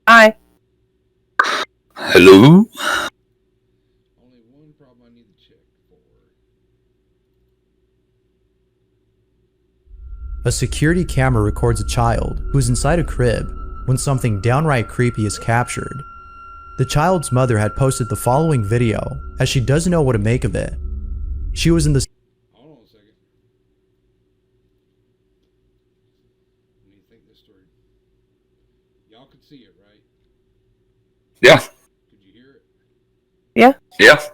Hi. Hello? Only one problem I need to check for. A security camera records a child who is inside a crib when something downright creepy is captured. The child's mother had posted the following video as she doesn't know what to make of it. She was in the Hold on a second. What do you think this story? Y'all could see it, right? Yeah. Could you hear it? Yeah. Yeah. Okay.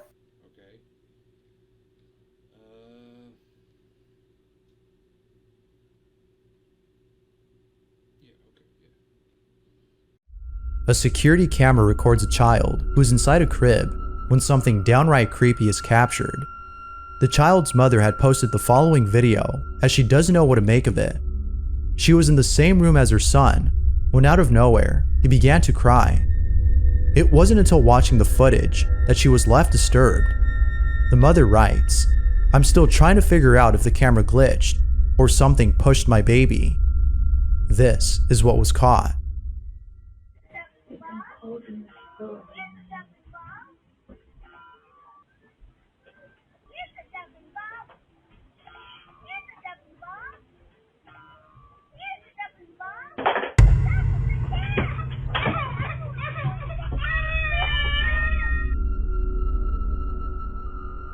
Yeah, okay, yeah. A security camera records a child who is inside a crib when something downright creepy is captured. The child's mother had posted the following video as she doesn't know what to make of it. She was in the same room as her son when out of nowhere, he began to cry. It wasn't until watching the footage that she was left disturbed. The mother writes, "I'm still trying to figure out if the camera glitched or something pushed my baby. This is what was caught."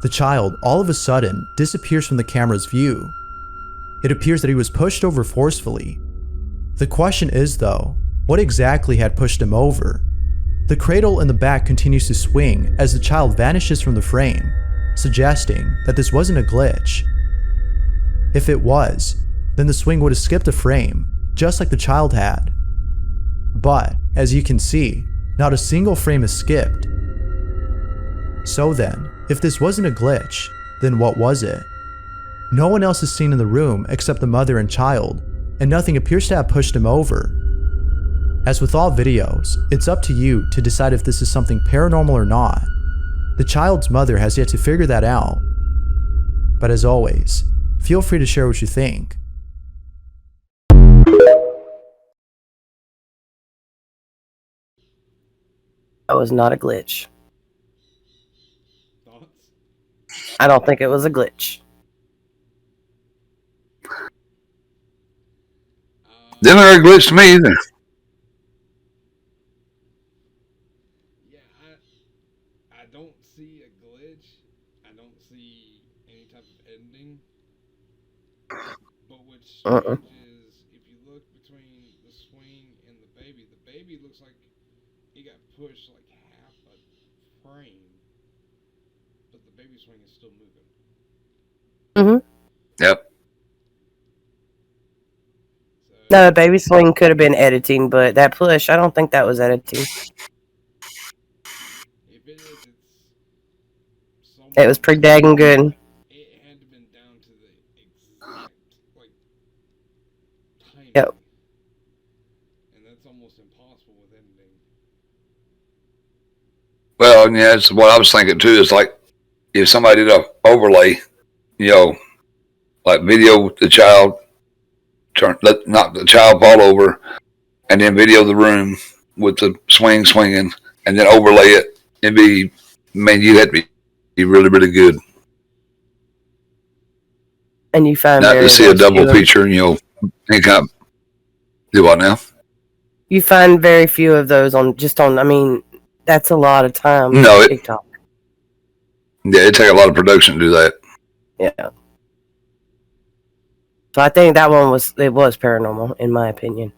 The child all of a sudden disappears from the camera's view. It appears that he was pushed over forcefully. The question is though, what exactly had pushed him over? The cradle in the back continues to swing as the child vanishes from the frame, suggesting that this wasn't a glitch. If it was, then the swing would have skipped a frame, just like the child had. But, as you can see, not a single frame is skipped. So then, if this wasn't a glitch, then what was it? No one else is seen in the room except the mother and child, and nothing appears to have pushed him over. As with all videos, it's up to you to decide if this is something paranormal or not. The child's mother has yet to figure that out. But as always, feel free to share what you think. That was not a glitch. Thoughts? I don't think it was a glitch. Didn't look like a glitch to me either. Yeah, I don't see a glitch. I don't see any type of ending. But what's strange is if you look between the swing and the baby looks like he got pushed like half a frame, but the baby swing is still moving. Yep. So, No, the baby swing could have been editing, but that push, I don't think that was editing. if it is, it's so It was pretty dagging good. It had to been down to the exact like timing. Yep. And that's almost impossible with editing. Well, yeah, that's what I was thinking too. Is like if somebody did a overlay, like video the child, knock the child fall over, and then video the room with the swinging, and then overlay it, it'd be, man, you had to be really, really good. And you find Not to see a double feature, any kind of, do what now? You find very few of those on, I mean, that's a lot of time No, on TikTok. Yeah, it'd take a lot of production to do that. Yeah. So I think that one was paranormal, in my opinion.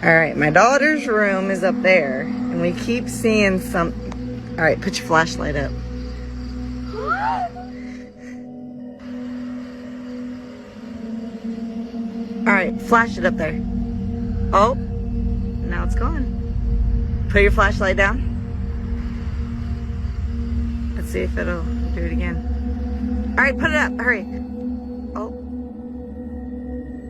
Alright, my daughter's room is up there, and we keep seeing some... Alright, put your flashlight up. right, flash it up there. Oh, now it's gone. Put your flashlight down. Let's see if it'll do it again. All right, put it up. Hurry. Oh.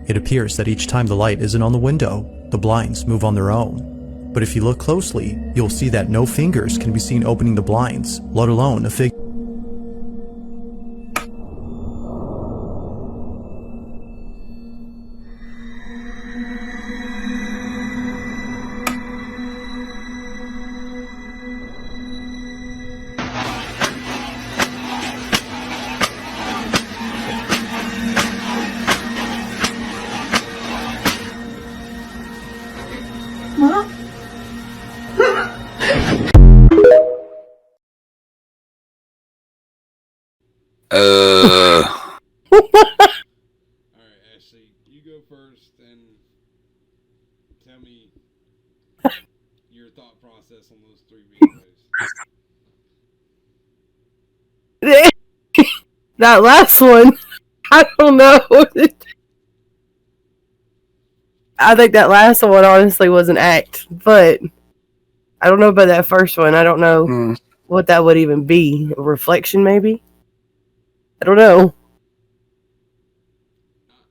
It appears that each time the light isn't on the window, the blinds move on their own. But if you look closely, you'll see that no fingers can be seen opening the blinds, let alone a figure. Alright, Ashley, you go first and tell me your thought process on those 3 videos. That last one, I don't know. I think that last one honestly was an act, but I don't know about that first one. I don't know what that would even be. A reflection, maybe? I don't know.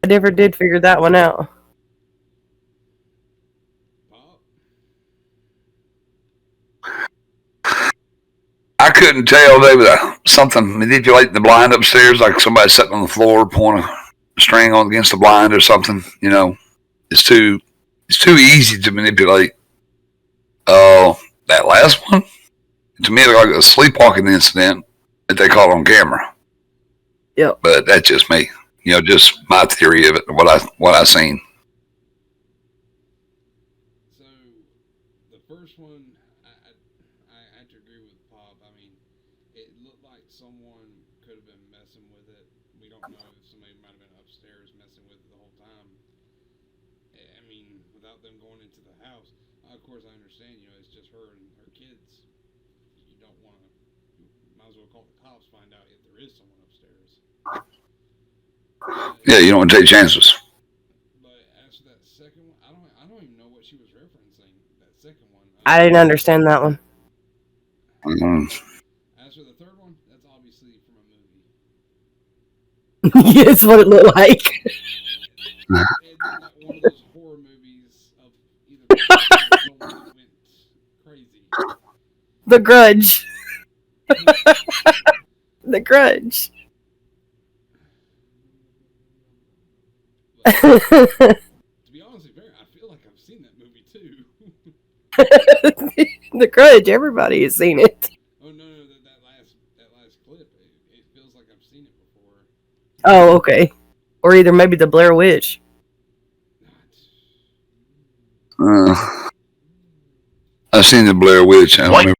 I never did figure that one out. Pop? I couldn't tell. They was something manipulating the blind upstairs, like somebody sitting on the floor, pulling a string on against the blind or something. You know, it's too easy to manipulate. That last one, to me, it looked like a sleepwalking incident that they caught on camera. Yep. But that's just me. You know, just my theory of it, what I seen. So, the first one, I have to agree with Pop. I mean, it looked like someone could have been messing with it. We don't know if somebody might have been upstairs messing with it the whole time. I mean, without them going into the house. Of course, I understand, you know, it's just her and her kids. You don't want to, might as well call the cops, find out if there is someone upstairs. Yeah, you don't want to take chances. But as for that second one, I don't even know what she was referencing. That second one. I didn't understand that one. As for the third one, that's obviously from a movie. It's what it looked like. It looked like one of those horror movies of either someone went crazy. The Grudge. The Grudge. But, to be honest with you, I feel like I've seen that movie too. The Grudge. Everybody has seen it. Oh no, that last clip. It feels like I've seen it before. Oh, okay. Or either maybe the Blair Witch. I've seen the Blair Witch. I don't remember.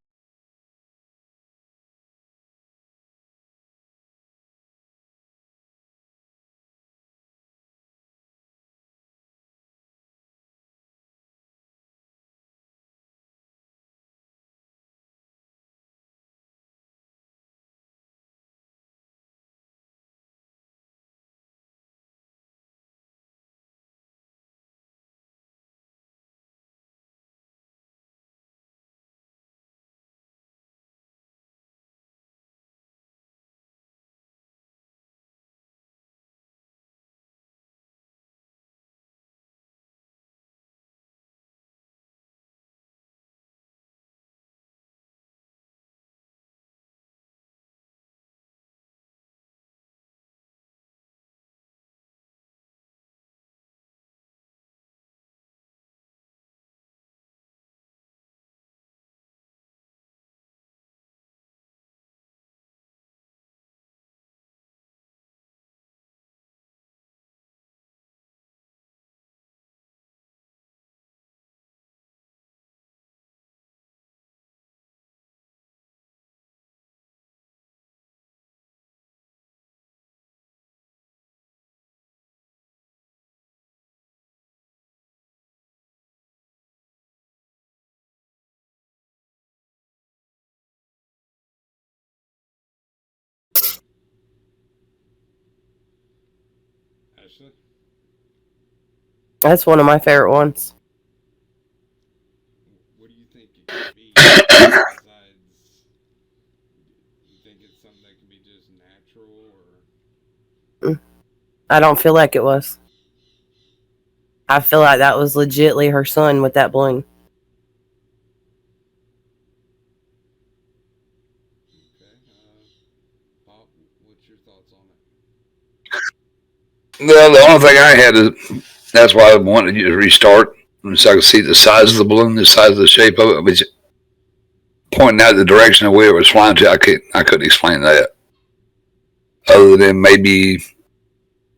Ashley? That's one of my favorite ones. What do you think it could be? Besides, you think it's something that could be just natural, or? I don't feel like it was. I feel like that was legitly her son with that balloon. Okay. Bob, what's your thoughts on it? Well, the only thing I had is that's why I wanted you to restart, so I could see the size of the balloon, the size of the shape of it, which pointing out the direction of where it was flying to. I couldn't explain that, other than maybe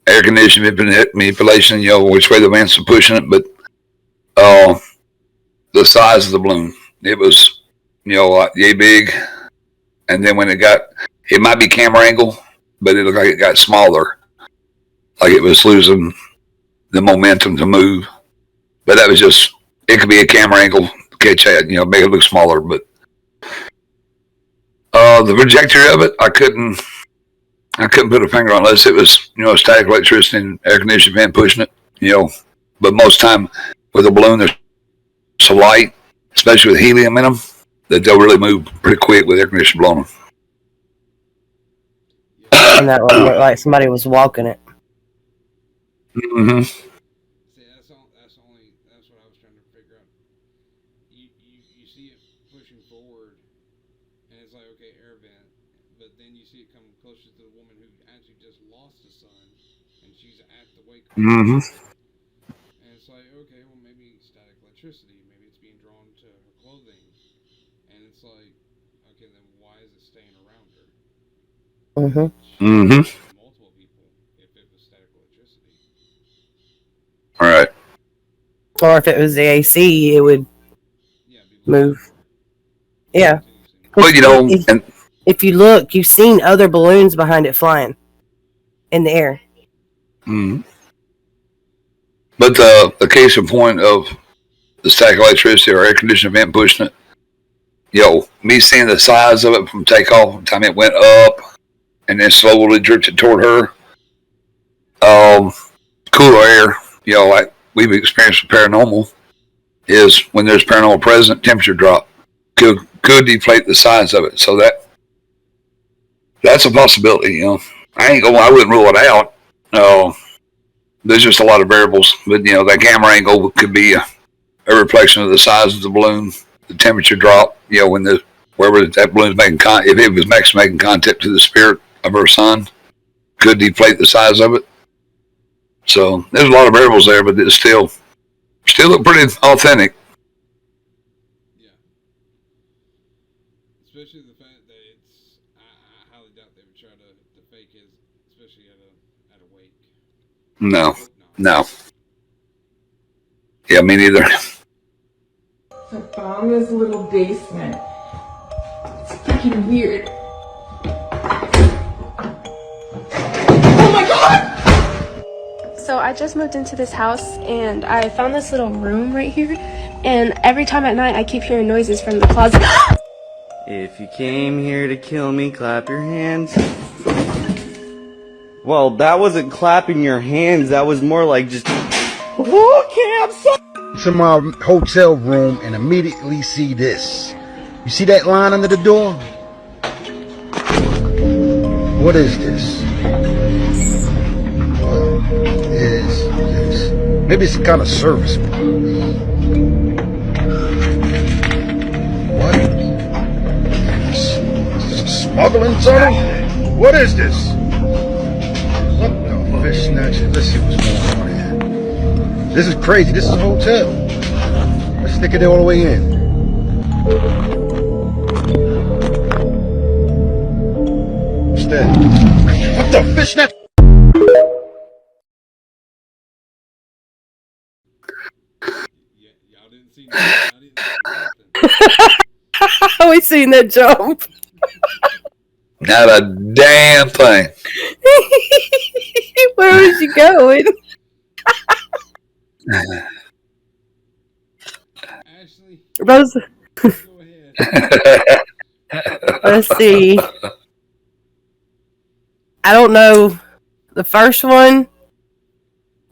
air conditioning manipulation, which way the winds were pushing it, but the size of the balloon, it was, like yay big, and then when it might be camera angle, but it looked like it got smaller, like it was losing the momentum to move. But that was just, it could be a camera angle, catch that, make it look smaller, but the trajectory of it, I couldn't put a finger on unless it was, static electricity and air conditioning fan pushing it, But most time with a balloon, there's so light, especially with helium in them, that they'll really move pretty quick with air conditioning blowing them. And that one looked like somebody was walking it. Mm-hmm. See, that's what I was trying to figure out. You see it pushing forward, and it's like, okay, air vent, but then you see it come closer to the woman who actually just lost a son, and she's at the wake. Mm-hmm. And it's like, okay, well, maybe static electricity, maybe it's being drawn to her clothing, and it's like, okay, then why is it staying around her? Mm-hmm. Mm-hmm. Multiple people, if it was static electricity. All right. Or if it was the AC, it would move. Yeah. But if you look, you've seen other balloons behind it flying in the air. Mm-hmm. But the case in point of the static electricity or air conditioning vent pushing it, me seeing the size of it from takeoff, the time it went up and then slowly drifted toward her, cooler air, like we've experienced with paranormal, is when there's paranormal present, temperature drop could deflate the size of it. So that's a possibility. I wouldn't rule it out. There's just a lot of variables, but that camera angle could be a reflection of the size of the balloon, the temperature drop. When wherever that balloon's making if it was actually making contact to the spirit of her son, could deflate the size of it. So there's a lot of variables there, but it's still look pretty authentic. Yeah. Especially the fact that I highly doubt they would try to fake it, especially at a wake. No. Yeah, me neither. I found this little basement. It's freaking weird. Oh my god! So I just moved into this house and I found this little room right here, and every time at night I keep hearing noises from the closet. If you came here to kill me, clap your hands. Well, that wasn't clapping your hands, that was more like just, okay, I'm sorry. To my hotel room and immediately see this. You see that line under the door? What is this? What is this? Maybe it's a kind of service. What? Is this a smuggling tunnel? What is this? What the fish snatcher? Let's see what's going on here. This is crazy. This is a hotel. Let's stick it all the way in. What's that? What the fish snatcher? Y'all didn't see nothing. We seen that jump. Not a damn thing. Where was you going? Ashley, Rose. go ahead. Let's see. I don't know. The first one,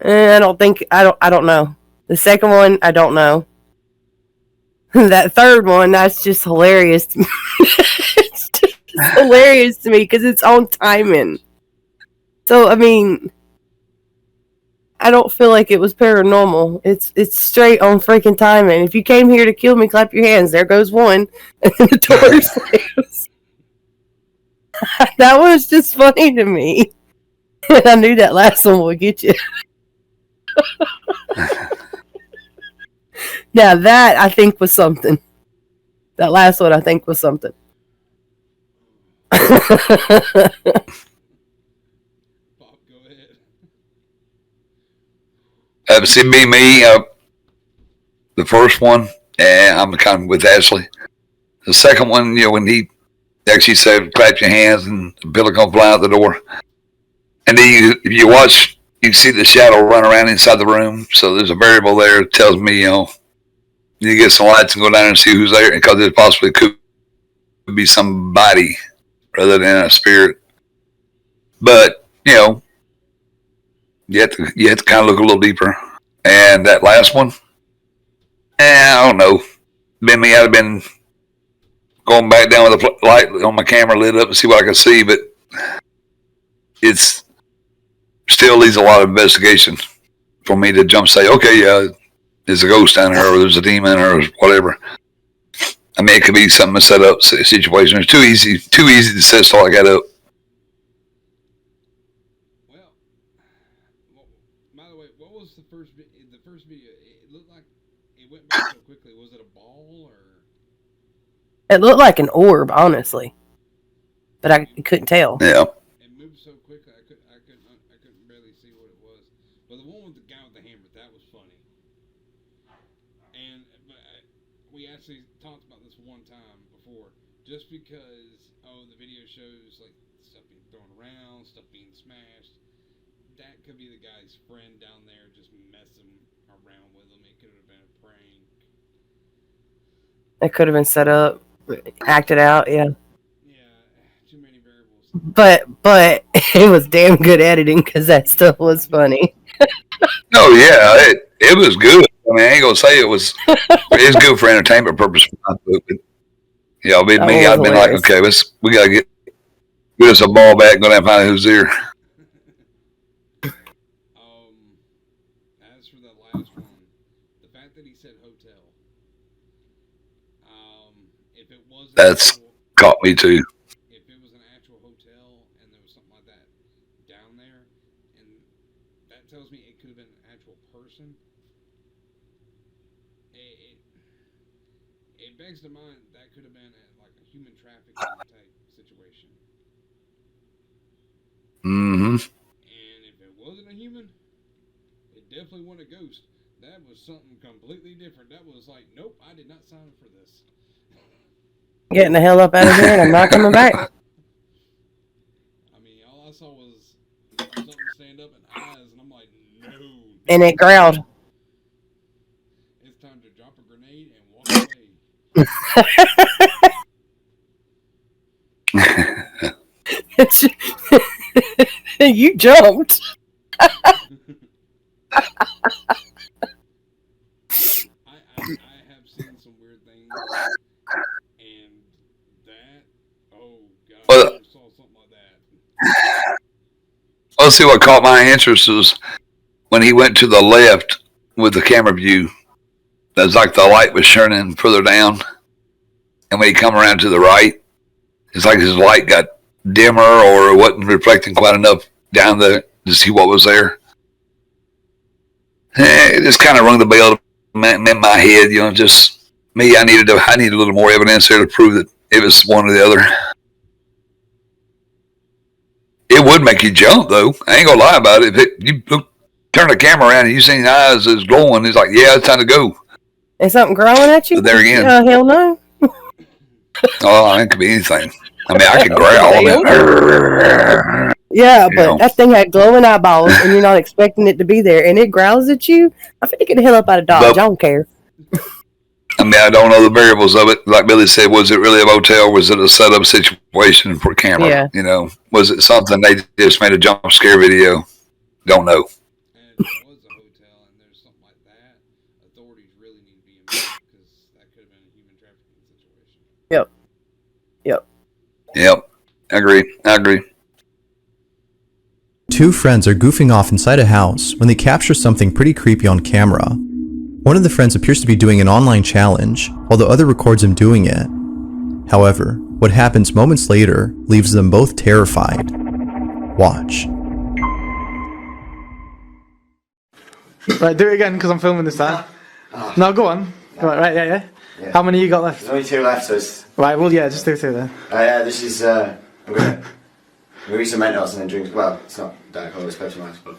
I don't know. The second one, I don't know. That third one, that's just hilarious to me. It's just hilarious to me because it's on timing. So, I mean, I don't feel like it was paranormal. It's straight on freaking timing. If you came here to kill me, clap your hands. There goes one. And then the door slams. That was just funny to me. And I knew that last one would get you. Now that, I think, was something. That last one, I think, was something. Bob, go ahead. See, me, the first one, and I'm kind of with Ashley. The second one, when he actually said, clap your hands, and the pillow come fly out the door. And then if you watch, you can see the shadow run around inside the room. So there's a variable there that tells me, you get some lights and go down and see who's there, because it possibly could be somebody rather than a spirit. But, you have to kind of look a little deeper. And that last one, I don't know. Been me, I'd have been going back down with the light on my camera lit up and see what I could see, but it's still leaves a lot of investigation for me to jump say, okay, yeah, there's a ghost down here, or there's a demon, or whatever. I mean, it could be something to set up situation. It's too easy to set stuff like that up. Well, by the way, what was the first video? It looked like it went back so quickly. Was it a ball or? It looked like an orb, honestly, but I couldn't tell. Yeah. It moved so quickly, I couldn't barely see what it was. But the one with the guy with the hammer, that was funny. And we actually talked about this one time before. Just because, the video shows like stuff being thrown around, stuff being smashed, that could be the guy's friend down there just messing around with him. It could have been a prank. It could have been set up, acted out, yeah. Yeah, too many variables. But it was damn good editing because that stuff was funny. Oh yeah, it was good. I mean, I ain't gonna say it's good for entertainment purposes. But I've been like, okay, we gotta get us a ball back, go down and find out who's there. As for that last one, the fact that he said hotel, if it was caught me too. If it was an actual hotel and there was something like that down there, and that tells me it could have been an actual person. It begs to mind that could have been like a human trafficking type situation. Mm-hmm. And if it wasn't a human, it definitely wasn't a ghost. That was something completely different. That was like, nope, I did not sign up for this. Getting the hell up out of here, and I'm not coming back. I mean, all I saw was something stand up and eyes, and I'm like, no. And it growled. It's time to drop a grenade and walk away. You jumped. I have seen some weird things, and that, oh god, I never saw something like that. Let's see what caught my interest was when he went to the left with the camera view. That's like the light was shining further down, and when he come around to the right, it's like his light got dimmer or it wasn't reflecting quite enough down there to see what was there. It just kind of rung the bell in my head, just me. I needed a little more evidence there to prove that it was one or the other. It would make you jump, though. I ain't gonna lie about it. If you turn the camera around and you see the eyes is glowing, it's like, yeah, it's time to go. Is something growling at you? But there again, hell no. Oh, it could be anything. I mean, I can growl. Yeah, but that thing had glowing eyeballs, and you're not expecting it to be there, and it growls at you. I think get the hell up out of Dodge. I don't care. I mean, I don't know the variables of it. Like Billy said, was it really a motel? Was it a setup situation for camera? Yeah. Was it something they just made a jump scare video? Don't know. And authorities really need to be involved because that could have been a human trafficking situation. Yep. I agree. Two friends are goofing off inside a house when they capture something pretty creepy on camera. One of the friends appears to be doing an online challenge, while the other records him doing it. However, what happens moments later leaves them both terrified. Watch. Right, do it again because I'm filming this time. No, go on. Go on, right, yeah. How many you got left? There's only 2 left, so it's... Right, well, yeah, just do 2 then. Yeah, this is, I'm gonna read some Mentos and then drink, well, it's not Diet Cola, it's Pepsi Max, but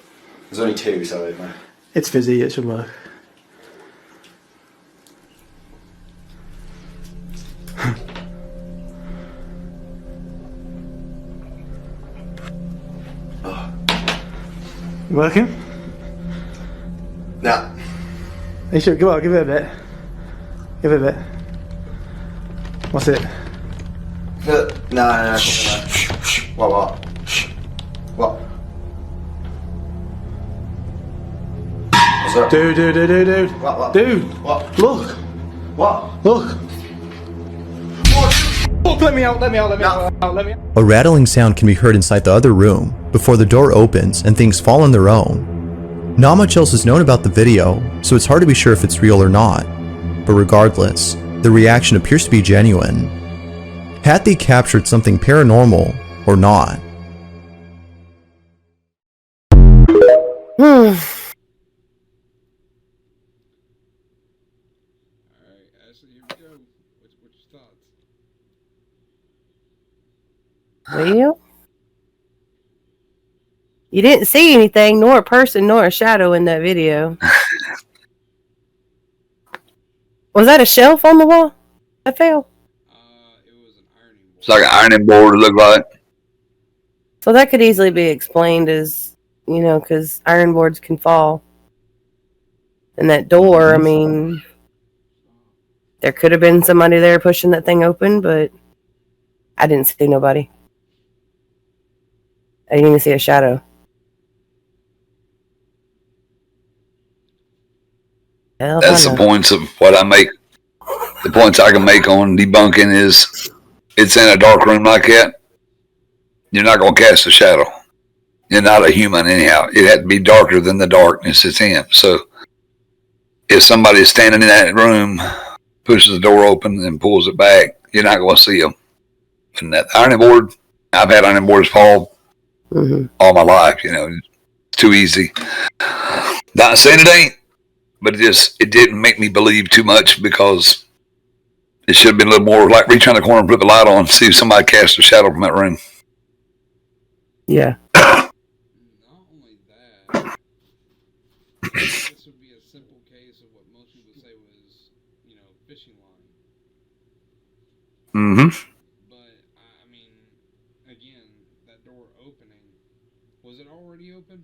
there's only 2, so it might... It's fizzy, it should work. Working? No. You should, go on, give it a bit. Give it a bit. What's it? No. What? What's up? Dude. What? Dude. What? Look. What? Look. Oh, let me out. A rattling sound can be heard inside the other room before the door opens and things fall on their own. Not much else is known about the video, so it's hard to be sure if it's real or not. But regardless, the reaction appears to be genuine. Had they captured something paranormal or not? Alright, Ashley, here we go. What's your thoughts? Well, you didn't see anything, nor a person, nor a shadow in that video. Was that a shelf on the wall that fell? It was an ironing board. It's like an ironing board, it looked like. So that could easily be explained as, because iron boards can fall. And that door, I mean, there could have been somebody there pushing that thing open, but I didn't see nobody. I didn't even see a shadow. That's the points of what I make. The points I can make on debunking is it's in a dark room like that. You're not going to cast a shadow. You're not a human anyhow. It had to be darker than the darkness it's in. So if somebody's standing in that room, pushes the door open and pulls it back, you're not going to see them. And that ironing board, I've had ironing boards fall all my life. It's too easy. Not saying it ain't. But it didn't make me believe too much because it should have been a little more like reach around the corner and put the light on, see if somebody cast a shadow from that room. Yeah. Not only that, this would be a simple case of what most people would say was, fishing line. But, I mean, again, that door opening, was it already open?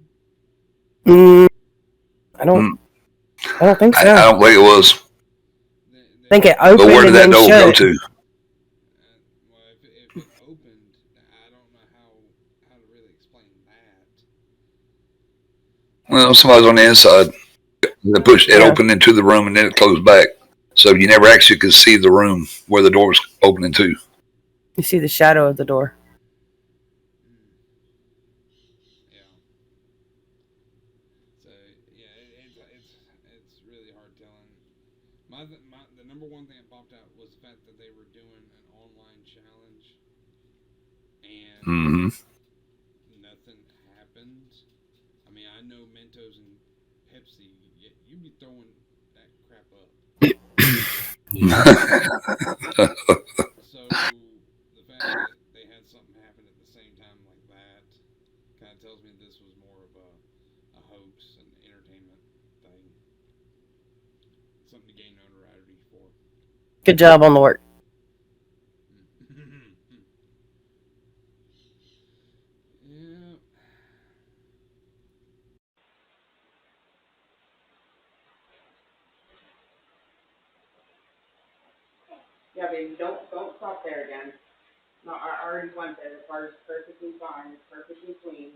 I don't think so. I don't think it was. I think it opened. But where did that door go to? Well, if it opened, I don't know how to really explain that. Well, somebody's on the inside. They pushed it opened into the room and then it closed back. So you never actually could see the room where the door was opening to. You see the shadow of the door. It's really hard telling. The number one thing that popped out was the fact that they were doing an online challenge and nothing happened. I mean, I know Mentos and Pepsi, you'd be throwing that crap up. So the fact that they had something happen at the same time like that kind of tells me this was more of a hoax and entertainment thing. Something to gain notoriety for. Good job on the work. Yeah. Yeah, baby, don't stop there again. No, I already went there. The car's perfectly fine. It's perfectly clean.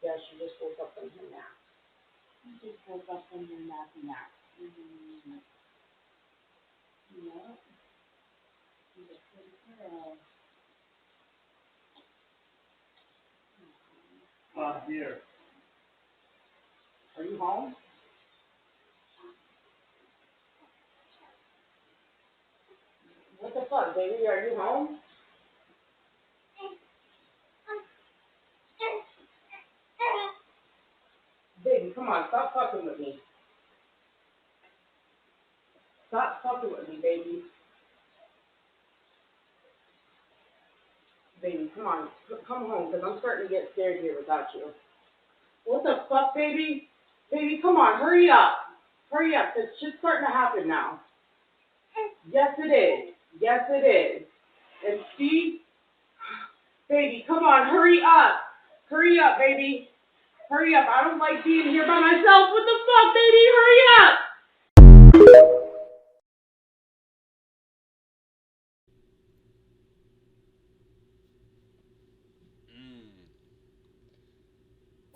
Yeah, Yeah, she just woke up from her nap. She just woke up from her nappy nap. Yeah. She's a pretty girl. Here. Are you home? What the fuck, baby? Are you home? Baby, come on, stop fucking with me. Stop fucking with me, baby. Baby, come on, come home, because I'm starting to get scared here without you. What the fuck, baby? Baby, come on, hurry up. Hurry up, this shit's starting to happen now. Yes, it is. Yes, it is. And see? Baby, come on, hurry up. Hurry up, baby. Hurry up. I don't like being here by myself. What the fuck, baby? Hurry up.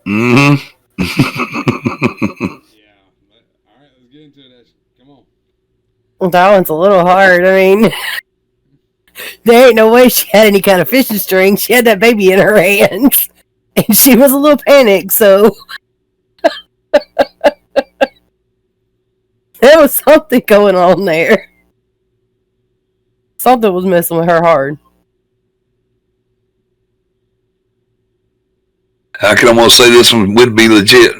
Mm-hmm. Yeah. All right, let's get into it. Come on. That one's a little hard. I mean, there ain't no way she had any kind of fishing string. She had that baby in her hands. And she was a little panicked, so there was something going on there. Something was messing with her hard. I can almost say this one would be legit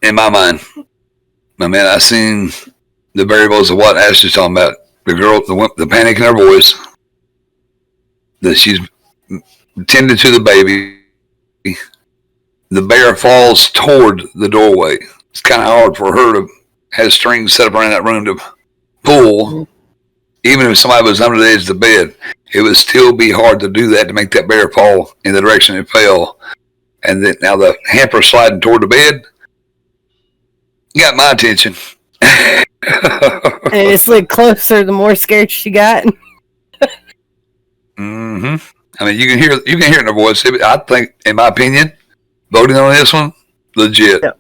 in my mind. I mean, I seen the variables of what Ashley's talking about. The girl, the panic in her voice, that she's tending to the baby. The bear falls toward the doorway. It's kind of hard for her to have strings set up around that room to pull. Even if somebody was under the edge of the bed, it would still be hard to do that, to make that bear fall in the direction it fell. And then now the hamper sliding toward the bed got my attention. And it slid closer the more scared she got. Mm-hmm. I mean, you can hear it in her voice. I think, in my opinion, voting on this one, legit. Yep.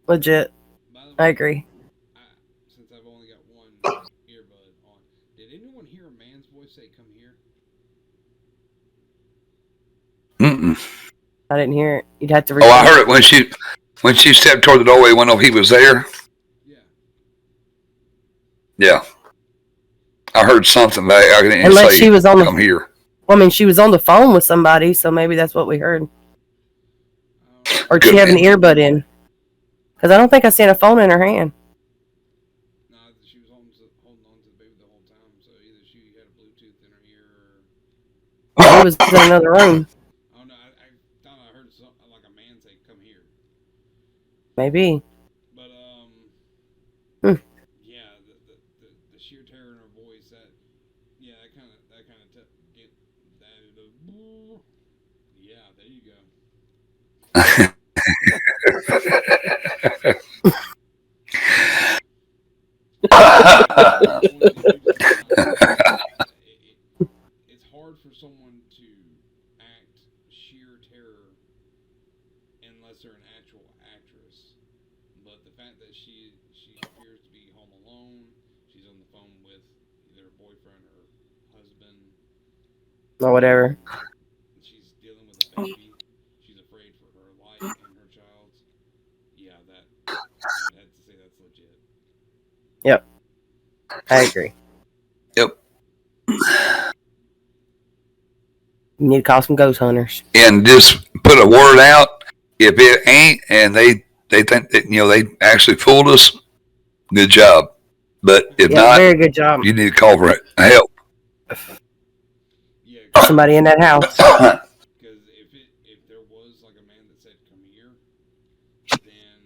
Legit. I agree. Since I've only got one earbud on, did anyone hear a man's voice say, "Come here"? Mm-mm. I didn't hear it. You'd have to. Oh, I heard it when she stepped toward the doorway. When he was there. Yeah. Yeah. I heard something back. I didn't Unless say, she was on "Come here." Well, I mean, she was on the phone with somebody, so maybe that's what we heard. Or did she have an earbud in? Because I don't think I seen a phone in her hand. No, she was holding on to the baby the whole time. So either she had a Bluetooth in her ear, Or she was in another room. Oh no, I thought I heard something like a man say, "Come here." Maybe. But yeah, the sheer terror in her voice, that kind of get that. Yeah, there you go. It's hard for someone to act sheer terror unless they're an actual actress. But the fact that she appears to be home alone, she's on the phone with either a boyfriend or husband, Or whatever. she's dealing with a baby, she's afraid for her life and her child's. Yeah, I'd have to say that's legit. Yep. I agree. Yep. You need to call some ghost hunters. And just put a word out. If it ain't, and they think that, they actually fooled us, good job. But if not, very good job. You need to call for help. Yeah, somebody in that house. Because if there was like a man that said, "Come here," then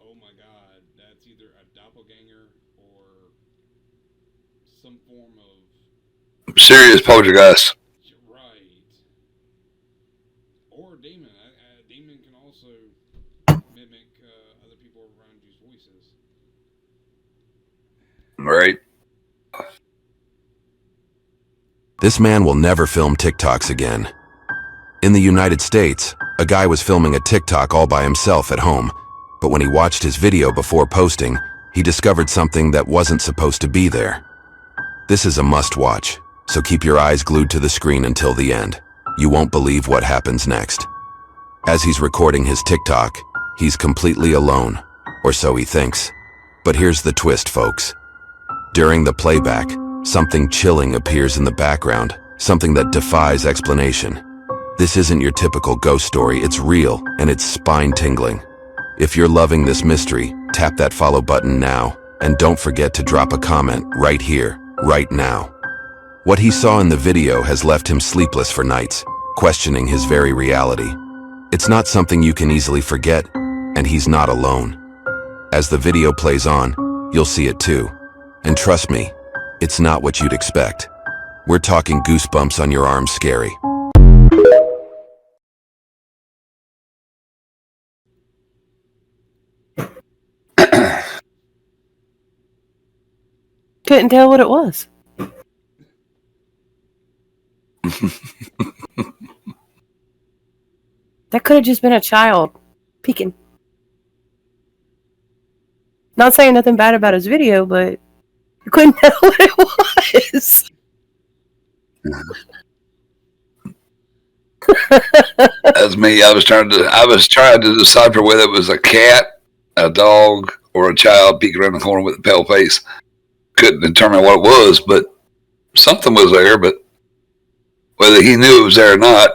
oh my God, that's either a doppelganger or some form of Serious poltergeist. Right. Or a demon. A demon can also mimic other people around you's voices. Right. This man will never film TikToks again. In the United States, A guy was filming a TikTok all by himself at home, but when he watched his video before posting, he discovered something that wasn't supposed to be there. This is a must-watch, so keep your eyes glued to the screen until the end. You won't believe what happens next. As he's recording his TikTok, he's completely alone, or so he thinks. But here's the twist, folks. During the playback, something chilling appears in the background, something that defies explanation. This isn't your typical ghost story, it's real, and it's spine-tingling. If you're loving this mystery, tap that follow button now, and don't forget to drop a comment right here, right now. What he saw in the video has left him sleepless for nights, questioning his very reality. It's not something you can easily forget, and he's not alone. As the video plays on, you'll see it too. And trust me, it's not what you'd expect. We're talking goosebumps on your arms scary. Couldn't tell what it was. That could have just been a child peeking. Not saying nothing bad about his video, but you couldn't tell what it was. That's me. I was trying to decipher whether it was a cat, a dog, or a child peeking around the corner with a pale face. Couldn't determine what it was, but something was there. But whether he knew it was there or not,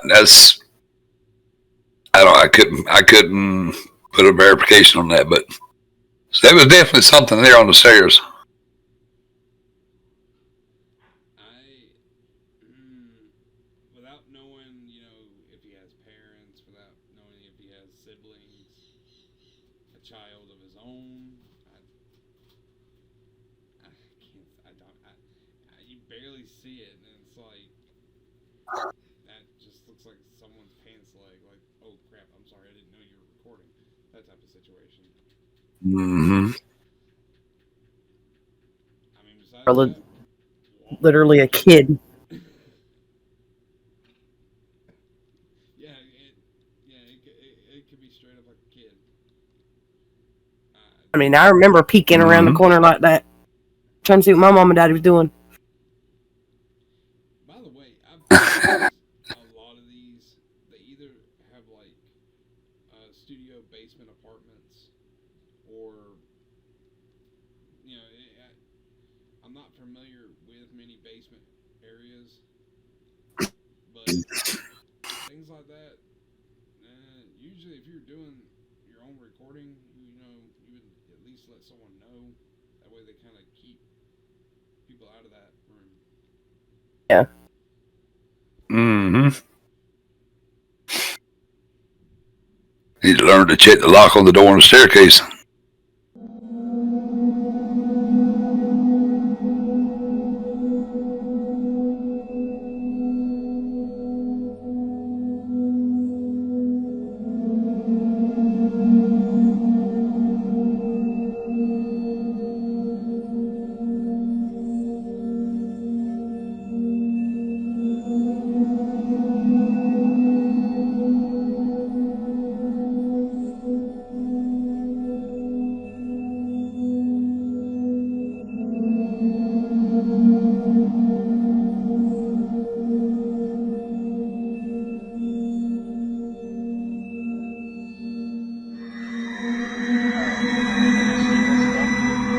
I couldn't put a verification on that. But there was definitely something there on the stairs. Without knowing, if he has parents, without knowing if he has siblings, a child of his own, you barely see it, and it's like, that just looks like someone's pants leg, like, oh crap, I'm sorry, I didn't know you were recording, that type of situation. Mm-hmm. I mean, besides that, literally a kid. It could be straight up like a kid. I mean, I remember peeking around the corner like that, trying to see what my mom and daddy was doing. By the way, I've a lot of these, they either have like studio basement apartments, or I'm not familiar with many basement areas, but things like that. Usually, if you're doing your own recording, you would at least let someone know. That way, they kind of keep people out of that room. Yeah. Mm-hmm. Need to learn to check the lock on the door on the staircase.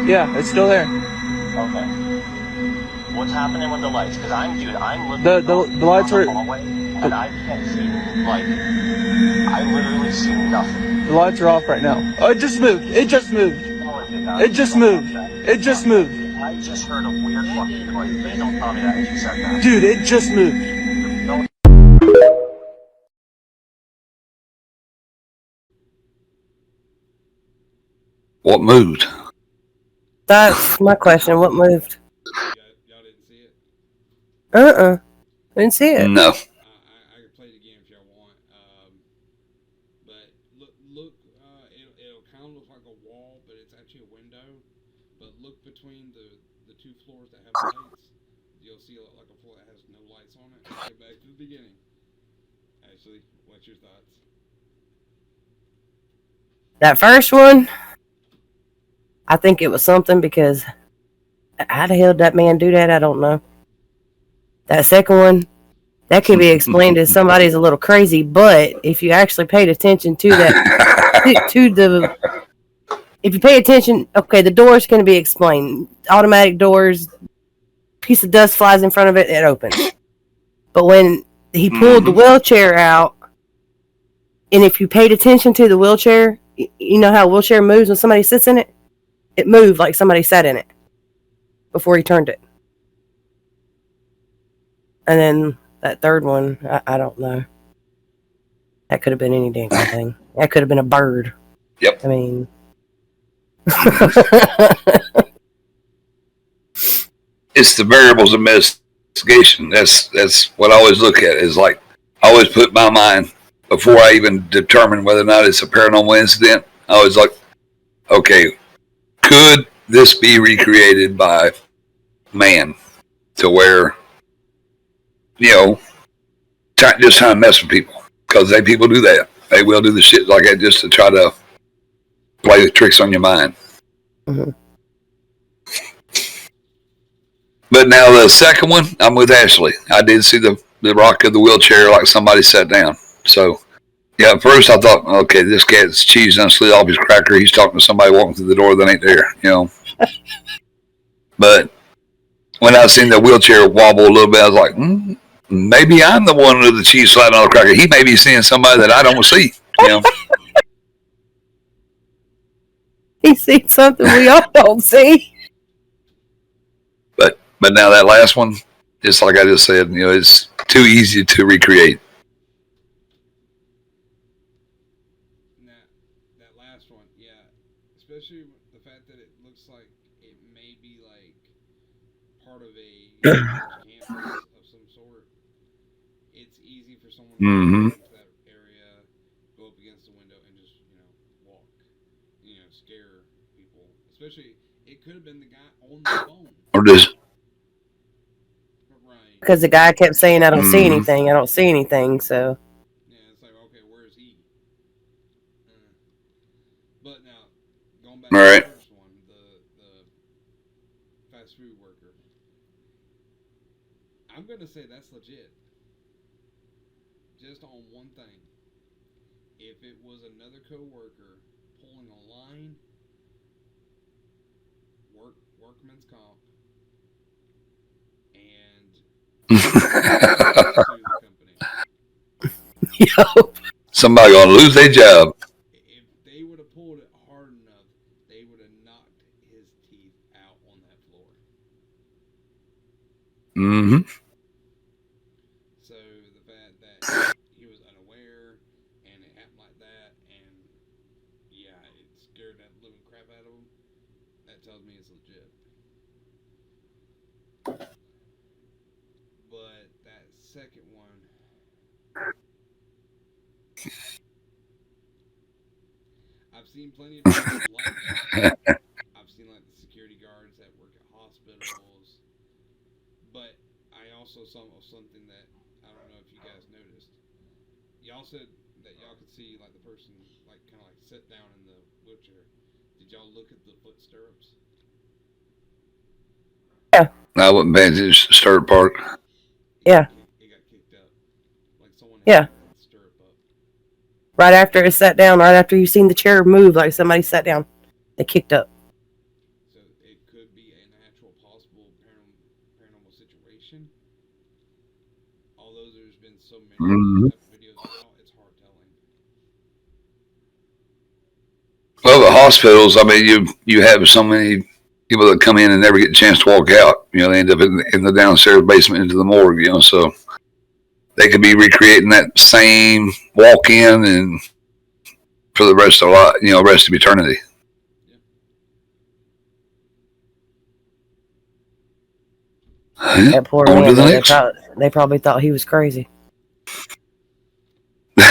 Yeah, it's still there. Okay. What's happening with the lights? Because I'm looking the lights are. And I can't see, I literally see nothing. The lights are off right now. Oh, it just moved. It just moved. No, it did not. It just moved. It just moved. I just heard a weird fucking noise. Please don't tell me that you said that. Dude, it just moved. No. What moved? That's my question. What moved? Y'all didn't see it? I didn't see it. No. I can play it again if y'all want. But look, it'll kind of look like a wall, but it's actually a window. But look between the two floors that have lights. You'll see like a floor that has no lights on it. Go back to the beginning. Ashley, what's your thoughts? That first one, I think it was something because how the hell did that man do that? I don't know. That second one, that could be explained as somebody's a little crazy, but if you actually paid attention to that, if you pay attention, okay, the door's going to be explained. Automatic doors, piece of dust flies in front of it, it opens. But when he pulled the wheelchair out, and if you paid attention to the wheelchair, you know how a wheelchair moves when somebody sits in it? It moved like somebody sat in it before he turned it. And then that third one, I don't know. That could have been any damn thing. That could have been a bird. Yep. I mean... It's the variables of investigation. That's what I always look at. Is like I always put my mind before I even determine whether or not it's a paranormal incident. I always like, okay, could this be recreated by man to where, you know, just trying to mess with people, because people do that. They will do the shit like that just to try to play the tricks on your mind. Mm-hmm. But now the second one, I'm with Ashley. I did see the rock of the wheelchair like somebody sat down. So, yeah, at first I thought, okay, this cat's cheesing and slid off his cracker. He's talking to somebody walking through the door that ain't there, you know. But when I seen the wheelchair wobble a little bit, I was like, maybe I'm the one with the cheese sliding on the cracker. He may be seeing somebody that I don't see, you know. He sees something we all don't see. But now that last one, just like I just said, you know, it's too easy to recreate. That last one, yeah. Especially the fact that it looks like it may be like part of a campus of some sort. It's easy for someone to go into that area, go up against the window, and just, you know, walk. You know, scare people. Especially, it could have been the guy on the phone. Or just... Because the guy kept saying, I don't see anything, I don't see anything, so. Yeah, it's like, okay, where is he? But now, going back to the first one, the fast food worker. I'm going to say that's legit. Just on one thing. If it was another co-worker pulling a line, workman's comp, Somebody gonna lose their job. If they would have pulled it hard enough, they would have knocked his teeth out on that floor. So the fact that he was unaware and it happened like that, and yeah, it scared that living crap out of him, that tells me it's legit. But that second one, I've seen plenty of people like that. I've seen like the security guards that work at hospitals, but I also saw something that I don't know if you guys noticed. Y'all said that y'all could see like the person like kind of like sit down in the wheelchair. Did y'all look at the foot stirrups? Yeah. I wouldn't pay attention to stirrup part. Yeah. It got kicked up. Like someone had the stirrup up. Right after it sat down, right after you seen the chair move like somebody sat down, they kicked up. So it could be an actual possible paranormal situation. Although there's been so many videos out, it's hard telling. Well, the hospitals, I mean, you have so many people that come in and never get a chance to walk out. You know, they end up in the downstairs basement into the morgue, you know, so they could be recreating that same walk-in and for the rest of life, you know, rest of eternity. That poor man, they probably thought he was crazy. Try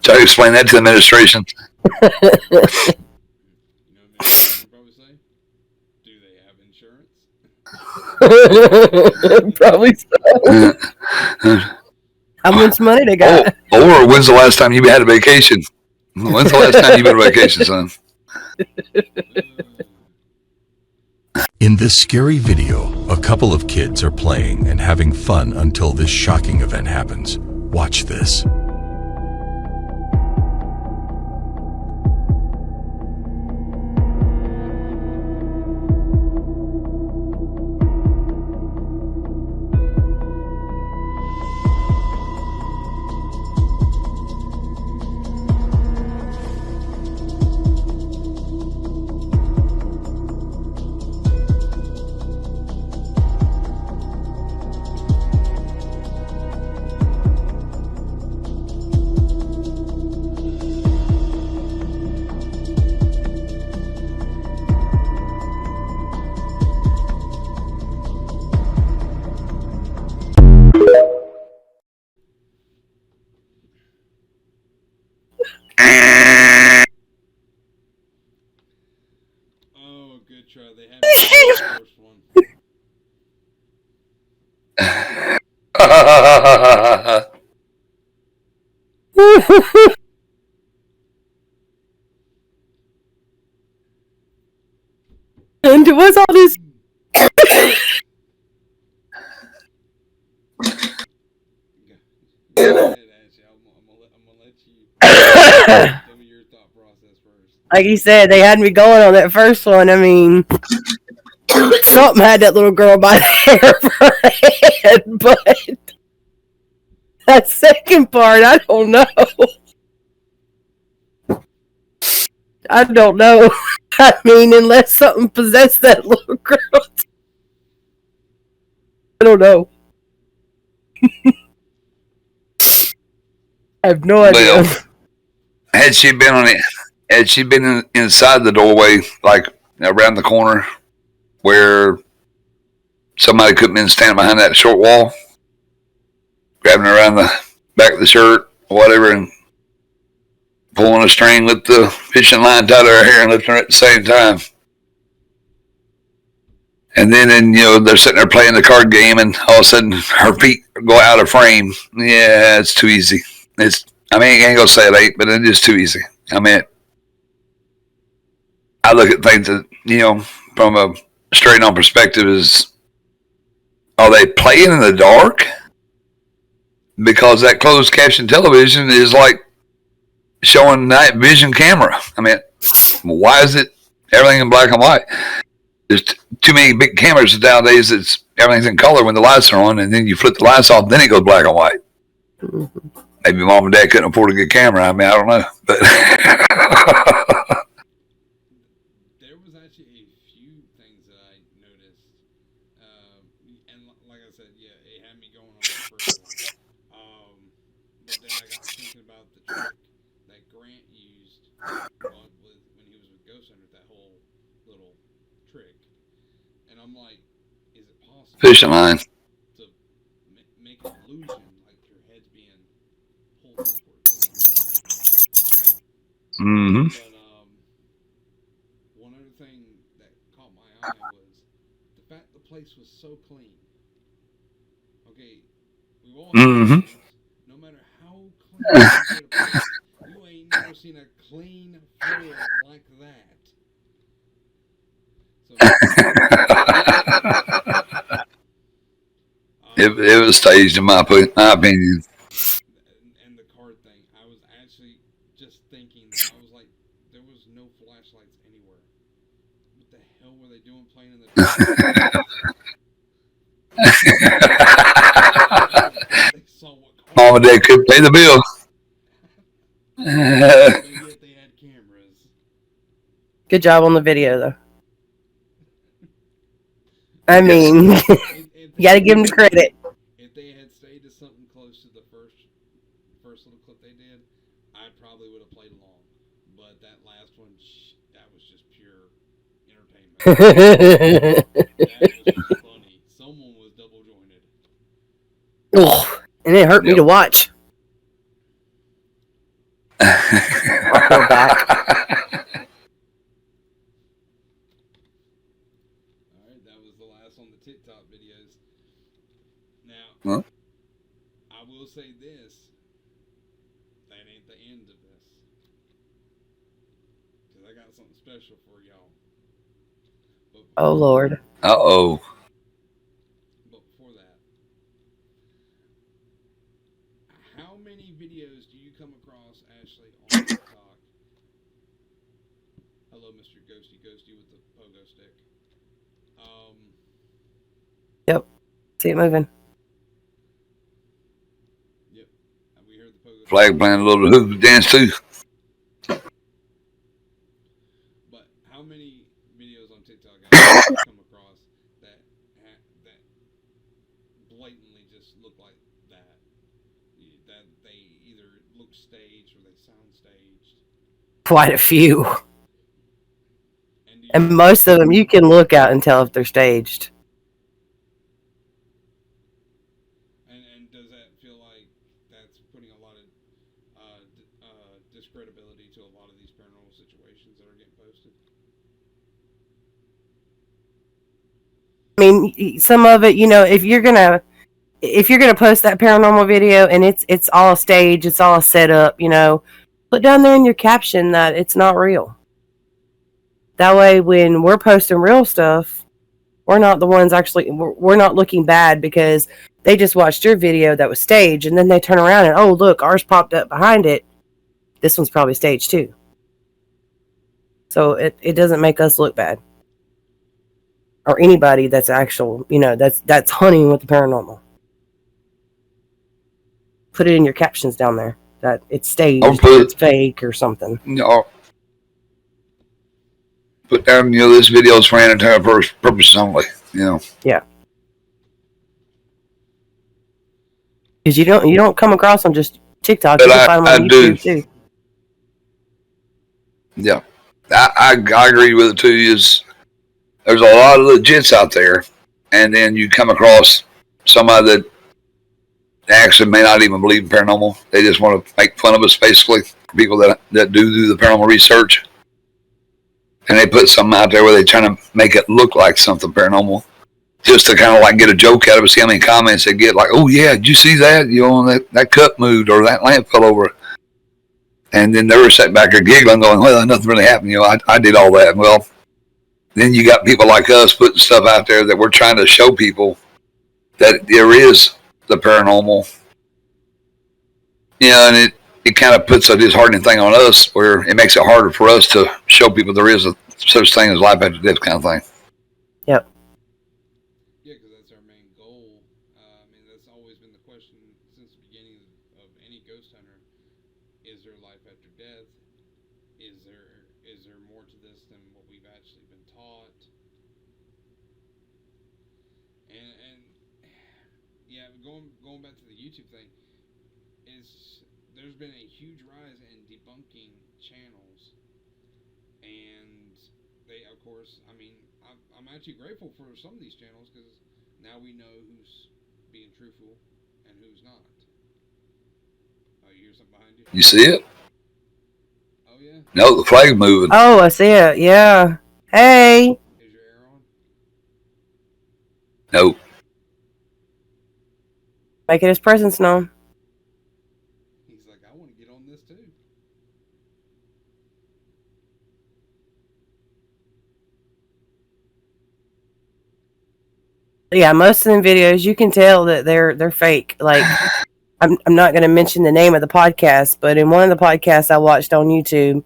to explain that to the administration. Probably so. How much money they got? Or when's the last time you had a vacation? When's the last time you been on vacation, son? In this scary video, a couple of kids are playing and having fun until this shocking event happens. Watch this. Oh, good try. They had the first one. And what's all this? Like he said, they had me going on that first one. I mean, something had that little girl by the hair of her head, but that second part, I don't know. I don't know. I mean, unless something possessed that little girl. I don't know. I have no idea. Well, had she been on it, had she been inside the doorway, like around the corner, where somebody could have been standing behind that short wall, grabbing her around the back of the shirt or whatever, and pulling a string with the fishing line tied to her hair and lifting her at the same time. And then, they're sitting there playing the card game, and all of a sudden her feet go out of frame. Yeah, it's too easy. I ain't gonna say it ain't, but it is too easy. I mean, I look at things that, from a straight on perspective is, are they playing in the dark? Because that closed caption television is like showing night vision camera. I mean, why is it everything in black and white? There's too many big cameras nowadays. Everything's in color when the lights are on, and then you flip the lights off, then it goes black and white. Maybe mom and dad couldn't afford a good camera. I mean, I don't know, but there was actually a few things that I noticed, and like I said, yeah, it had me going on the first one. But then I got thinking about the trick that Grant used when he was with Ghost Hunter, that whole little trick, and I'm like, is it possible fishing line to make an illusion like your head's being pulled upward? Mm-hmm. But one other thing that caught my eye was the fact the place was so clean. Okay, we've all had things, no matter how clean you get a place, you ain't never seen a clean floor like that. It was staged in my opinion. And the card thing, I was actually just thinking, I was like, there was no flashlights anywhere. What the hell were they doing playing in the Mom and dad couldn't pay the bill. Yet they had cameras. Good job on the video, though. I mean, you gotta give them the credit. If they had stayed to something close to the first little clip they did, I probably would have played along. But that last one, that was just pure entertainment. That was funny. Someone was double jointed. Oh, and it hurt me to watch. I feel back. On the TikTok videos. Now, I will say this. That ain't the end of this. because I got something special for y'all. Oh Lord. Uh-oh. But before that, how many videos do you come across, Ashley, on TikTok? Hello, Mr. Ghosty with the pogo stick. Yep. See it moving. Yep. We heard the pogo Flag playing a little hoop dance too. But how many videos on TikTok have you come across that blatantly just look like that? That they either look staged or they sound staged? Quite a few. And most of them you can look at and tell if they're staged. And does that feel like that's putting a lot of discredibility to a lot of these paranormal situations that are getting posted? I mean, some of it, if you're gonna post that paranormal video and it's all staged, it's all set up, put down there in your caption that it's not real. That way, when we're posting real stuff, we're not the ones we're not looking bad because they just watched your video that was staged, and then they turn around and, oh, look, ours popped up behind it. This one's probably staged too. So it doesn't make us look bad. Or anybody that's actual, that's hunting with the paranormal. Put it in your captions down there that it's staged, or it's fake, or something. No. Put down, this video is for entertainment purposes only, Yeah. Because you don't come across on just TikTok. But you can find them on YouTube do. Too. Yeah. I agree with it too. There's a lot of legits out there, and then you come across somebody that actually may not even believe in paranormal. They just want to make fun of us, basically, people that do the paranormal research. And they put something out there where they're trying to make it look like something paranormal, just to kind of like get a joke out of it. See how many comments they get, like, "Oh yeah, did you see that? That cup moved or that lamp fell over." And then they were sitting back there giggling, going, "Well, nothing really happened. I did all that." Well, then you got people like us putting stuff out there that we're trying to show people that there is the paranormal. And it kind of puts a disheartening thing on us where it makes it harder for us to show people there is a such thing as life after death kind of thing. Yep. Yeah, because that's our main goal. That's always been the question since the beginning of any ghost hunter. Is there life after death? Is there more to this than what we've actually been taught? And yeah, going back to the YouTube thing, there's been a huge rise in debunking channels, and they, of course, I'm actually grateful for some of these channels because now we know who's being truthful and who's not. Oh, you hear something behind you? You see it? Oh yeah. No, the flag's moving. Oh, I see it. Yeah. Hey. Is your air on? Nope. Making his presence known. He's like, I want to get on this too. Yeah, most of them videos you can tell that they're fake. Like, I'm not going to mention the name of the podcast, but in one of the podcasts I watched on YouTube,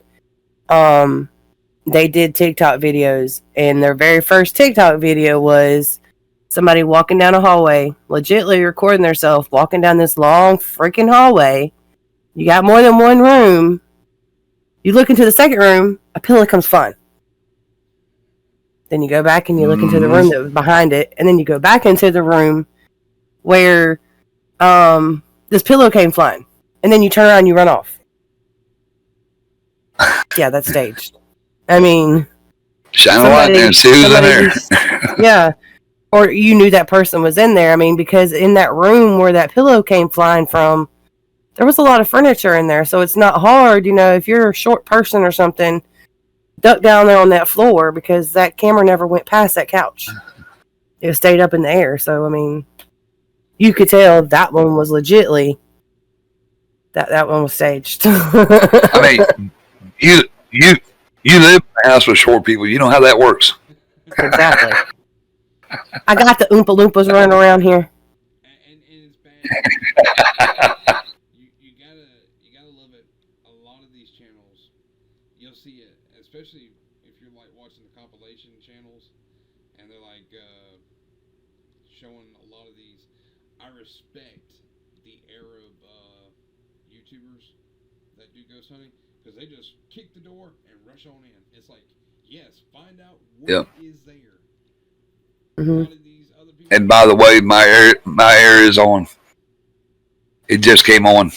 they did TikTok videos, and their very first TikTok video was somebody walking down a hallway, legitimately recording themselves walking down this long freaking hallway. You got more than one room. You look into the second room, a pillow comes flying. Then you go back and you look into the room that was behind it, and then you go back into the room where this pillow came flying. And then you turn around and you run off. Yeah, that's staged. I mean, shine a light there and see who's in there. Yeah. Or you knew that person was in there. I mean, because in that room where that pillow came flying from, there was a lot of furniture in there. So it's not hard, if you're a short person or something, duck down there on that floor because that camera never went past that couch. It stayed up in the air. So, I mean, you could tell that one was legitly, that one was staged. I mean, You live in a house with short people. You know how that works. Exactly. I got the Oompa Loompas running around here. And it's bad. you gotta love it. A lot of these channels, you'll see it, especially if you're like watching the compilation channels, and they're like showing a lot of these. I respect the Arab YouTubers that do ghost hunting because they just kick the door and rush on in. It's like, yes, find out what is there. Mm-hmm. And by the way, my air is on. It just came on.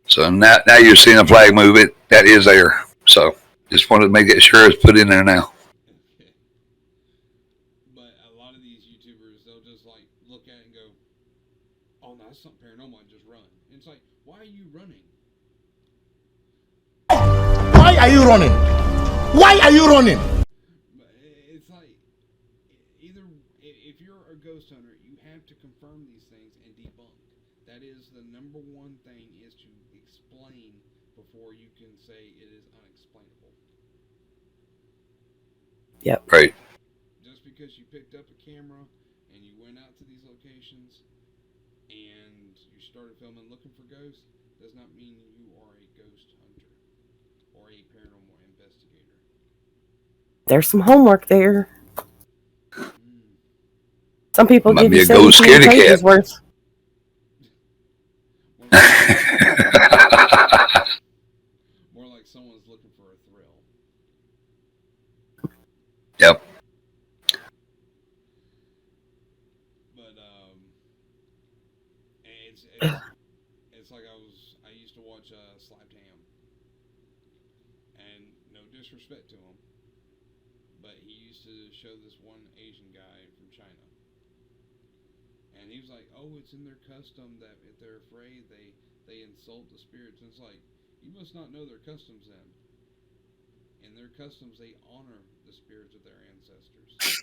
So now you're seeing a flag move. That is air. So just wanted to make sure it's put in there now. Okay. But a lot of these YouTubers, they'll just like look at it and go, "Oh, no, that's something paranormal," and just run. And it's like, why are you running? Why are you running? Why are you running? It's like, either if you're a ghost hunter, you have to confirm these things and debunk. That is the number one thing, is to explain before you can say it is unexplainable. Yep. Right. Just because you picked up a camera and you went out to these locations and you started filming looking for ghosts does not mean you are a ghost hunter or a paranormal investigator. There's some homework there. Some people Might give be you a ghost 17 scaredy pages cat. worth. More like someone's looking for a thrill. Yep. But it's like I used to watch Slapped Ham, and no disrespect to him, but he used to show this one Asian guy from China, and he was like, "Oh, it's in their custom that if they're afraid, they insult the spirits." And it's like, you must not know their customs then. In their customs, they honor the spirits of their ancestors.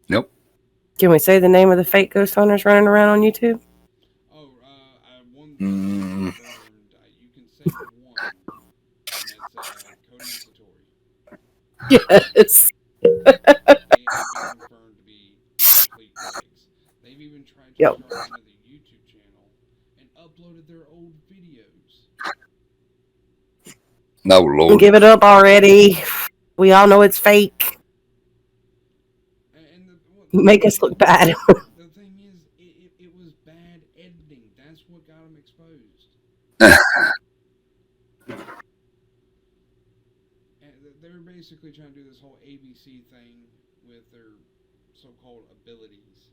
Nope. Can we say the name of the fake ghost hunters running around on YouTube? Oh, one confirmed. You can say one, and that's Cody Yes. They have been confirmed to be complete fakes. They've even tried to start another YouTube channel and uploaded their old videos. No, Lord. Give it up already. We all know it's fake. You make us look bad. The thing is, it was bad editing. That's what got them exposed. And they're basically trying to do this whole ABC thing with their so-called abilities.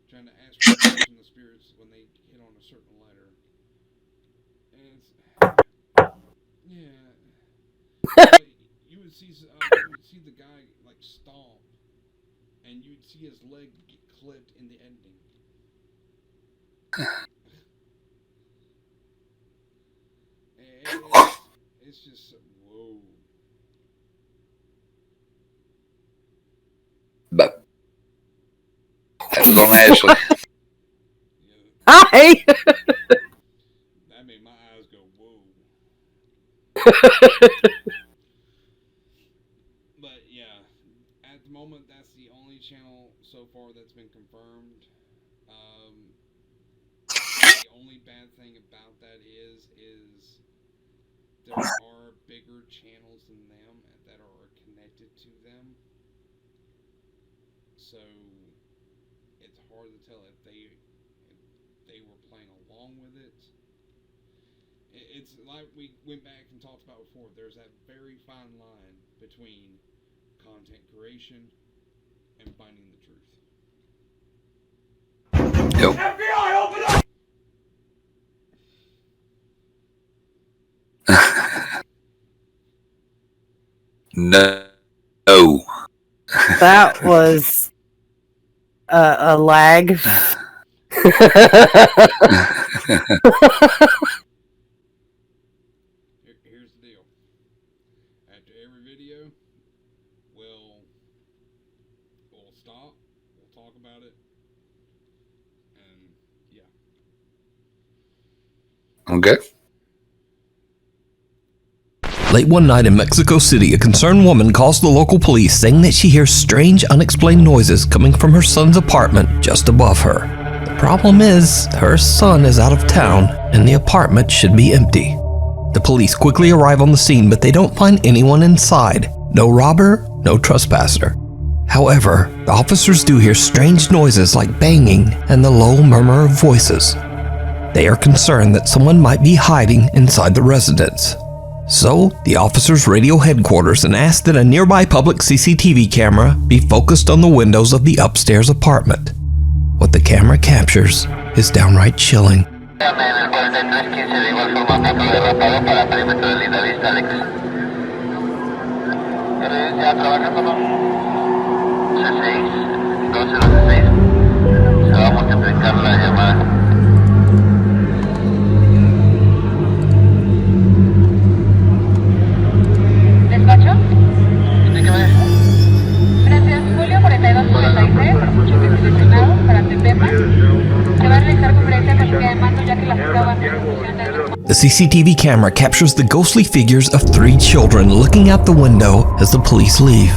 Trying to ask for the spirits when they hit on a certain letter. And it's... Yeah. You would see the guy, like, stomp. And you'd see his leg get clipped in the ending. It's just, whoa. But that's on Ashley. Hi. That made my eyes go, whoa. But yeah, at the moment, that's the only channel so far that's been confirmed. The only bad thing about that is there are bigger channels than them that are connected to them. So it's hard to tell if they were playing along with it. It's like we went back and talked about before. There's that very fine line between content creation and finding the truth. Yep. FBI, open up! No. That was a lag. Here's the deal. After every video, we'll stop, we'll talk about it, and yeah. Okay. Late one night in Mexico City, a concerned woman calls the local police saying that she hears strange, unexplained noises coming from her son's apartment just above her. The problem is, her son is out of town and the apartment should be empty. The police quickly arrive on the scene, but they don't find anyone inside. No robber, no trespasser. However, the officers do hear strange noises like banging and the low murmur of voices. They are concerned that someone might be hiding inside the residence. So, the officers radio headquarters and ask that a nearby public CCTV camera be focused on the windows of the upstairs apartment. What the camera captures is downright chilling. The CCTV camera captures the ghostly figures of 3 children looking out the window as the police leave.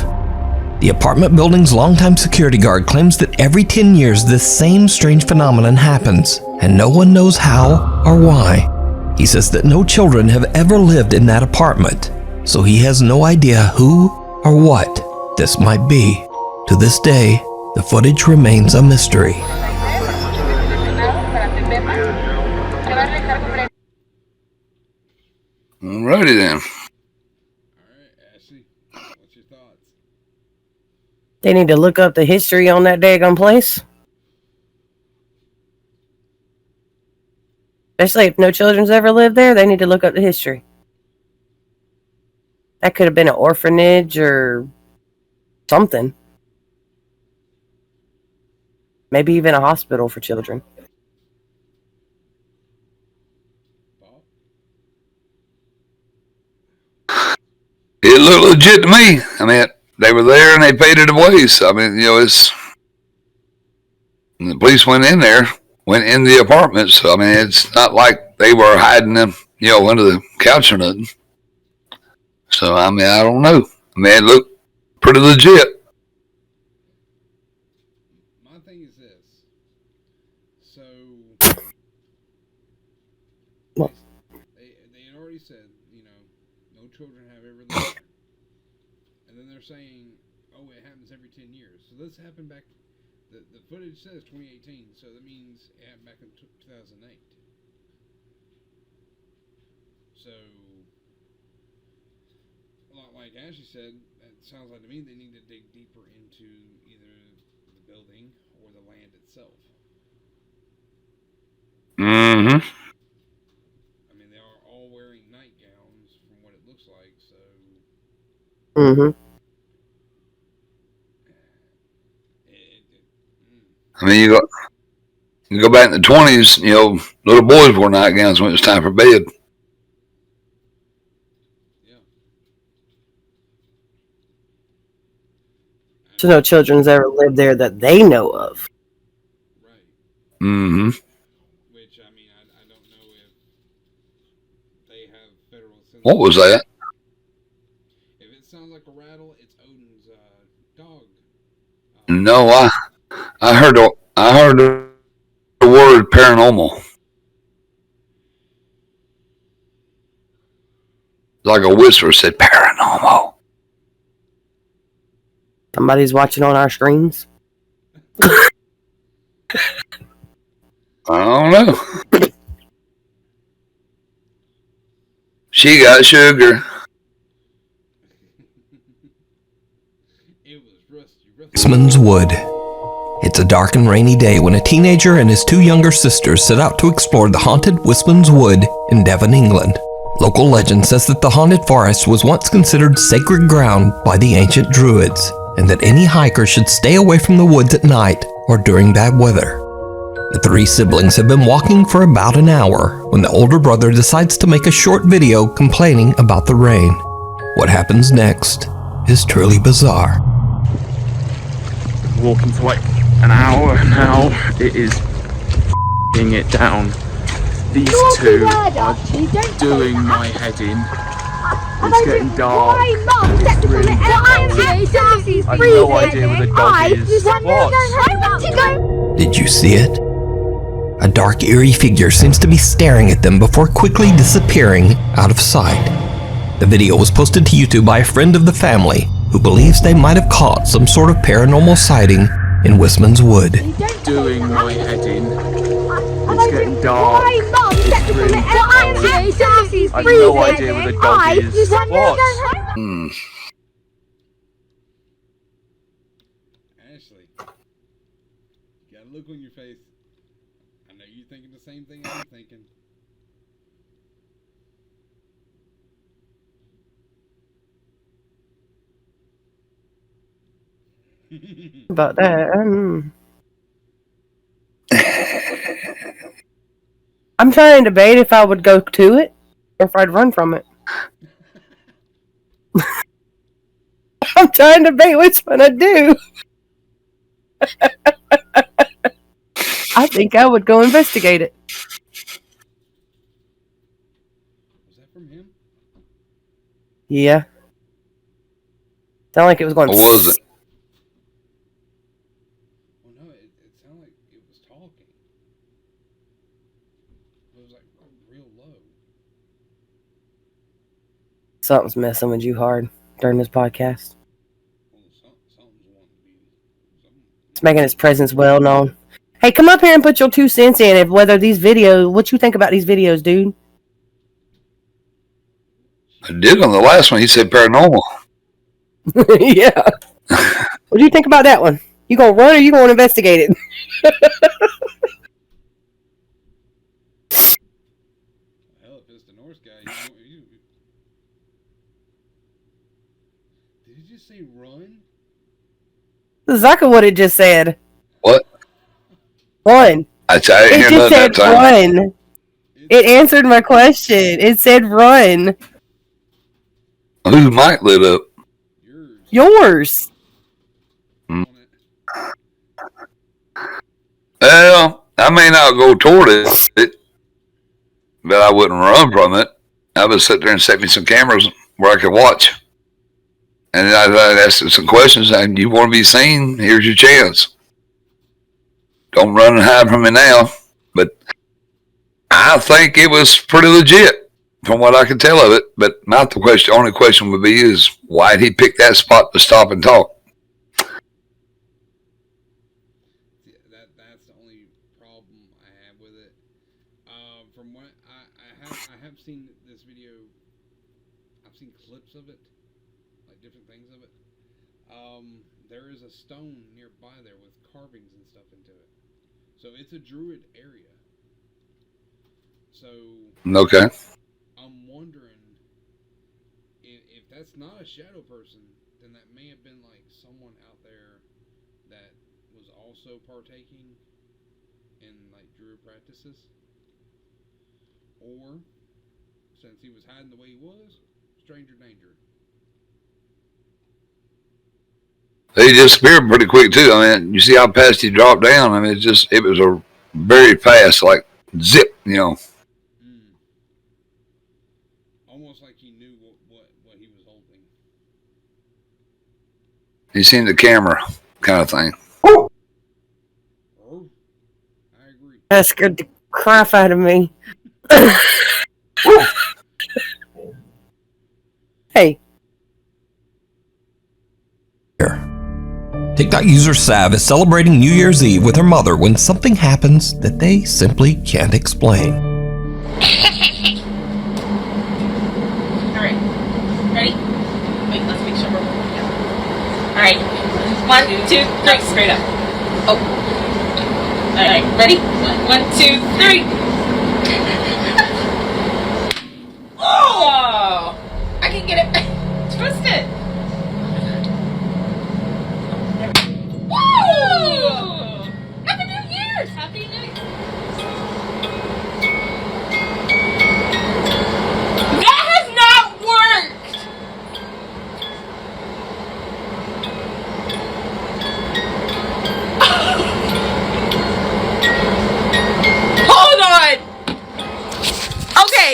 The apartment building's longtime security guard claims that every 10 years this same strange phenomenon happens, and no one knows how or why. He says that no children have ever lived in that apartment, so he has no idea who or what this might be. To this day, the footage remains a mystery. Alrighty then. They need to look up the history on that daggone place. Especially if no children's ever lived there, they need to look up the history. That could have been an orphanage or something. Maybe even a hospital for children. It looked legit to me. I mean, they were there and they paid it away. So, I mean, it's... The police went in there, went in the apartment. So, I mean, it's not like they were hiding them, under the couch or nothing. So, I mean, I don't know. I mean, it looked pretty legit. My thing is this. So, they had already said, no children have ever lived there. And then they're saying, oh, it happens every 10 years. So this happened back, the footage says 2018, so that means it happened back in 2008. So, like Ashley said, it sounds like to me they need to dig deeper into either the building or the land itself. Mm-hmm. I mean, they are all wearing nightgowns from what it looks like, so... Mm-hmm. I mean, you go back in the 20s, little boys wore nightgowns when it was time for bed. So no children's ever lived there that they know of. Mm-hmm. Which, I mean, I don't know if they have federal censorship. What was that? If it sounds like a rattle, it's Odin's dog. No, I heard the word paranormal. Like a whisper said paranormal. Somebody's watching on our screens. I don't know. She got sugar. Wisman's Wood. It's a dark and rainy day when a teenager and his 2 younger sisters set out to explore the haunted Wisman's Wood in Devon, England. Local legend says that the haunted forest was once considered sacred ground by the ancient druids, and that any hiker should stay away from the woods at night or during bad weather. The 3 siblings have been walking for about an hour when the older brother decides to make a short video complaining about the rain. What happens next is truly bizarre. Walking for like an hour now. It is f***ing it down. These 2 are doing my head in. It's getting dark. Why, Mum? That's really dark. I've no idea where the dog is. What? I want to go. Did you see it? A dark, eerie figure seems to be staring at them before quickly disappearing out of sight. The video was posted to YouTube by a friend of the family who believes they might have caught some sort of paranormal sighting in Wistman's Wood. Doing my head in. It's getting dark. Why, Mum? That's really dark. I've no idea where the dog is. What? Ashley, you got a look on your face. I know you're thinking the same thing I'm thinking. About that. I'm trying to debate if I would go to it or if I'd run from it. I'm trying to debate which one I'd do. I think I would go investigate it. Was that from him? Yeah. Sounded like it was going. What was it? Well, no, it sounded like it was talking. It was like real low. Something's messing with you hard during this podcast. It's making its presence well known. Hey, come up here and put your 2 cents in of whether these videos, what you think about these videos, dude. I did on the last one. He said paranormal. Yeah. What do you think about that one? You gonna run or you gonna investigate it? Hell, if it's the Norse guy, did he just say run? That's exactly what it just said. What? Run. I didn't It hear just that said time. run. It answered my question. It said run. Whose mic lit up? Yours. Well, I may not go toward it, but I wouldn't run from it. I would sit there and set me some cameras where I could watch. And then I'd ask some questions, and you want to be seen, here's your chance. Don't run and hide from me now. But I think it was pretty legit from what I can tell of it. But not the question. Only question would be is why did he pick that spot to stop and talk? That's the only problem I have with it. From what I have seen this video, I've seen clips of it, like different things of it. There is a stone nearby there with carvings and stuff into it. So it's a druid area. So Okay. I'm wondering if that's not a shadow person, then that may have been like someone out there that was also partaking in like druid practices. Or since he was hiding the way he was, stranger danger. He disappeared pretty quick too. I mean, you see how fast he dropped down. I mean, it was a very fast, like zip, you know. Almost like he knew what he was holding. He seen the camera, kind of thing. Oh, I agree. That scared the crap out of me. Hey. TikTok user Sav is celebrating New Year's Eve with her mother when something happens that they simply can't explain. Alright. Ready? Wait, let's make sure we're moving down. Alright. 1, 2, 3. Straight up. Oh. Alright, ready? 1, 2, 3. Oh! I can get it. Twist it. Woo! Happy New Year's! Happy New Year! That has not worked! Hold on! Okay.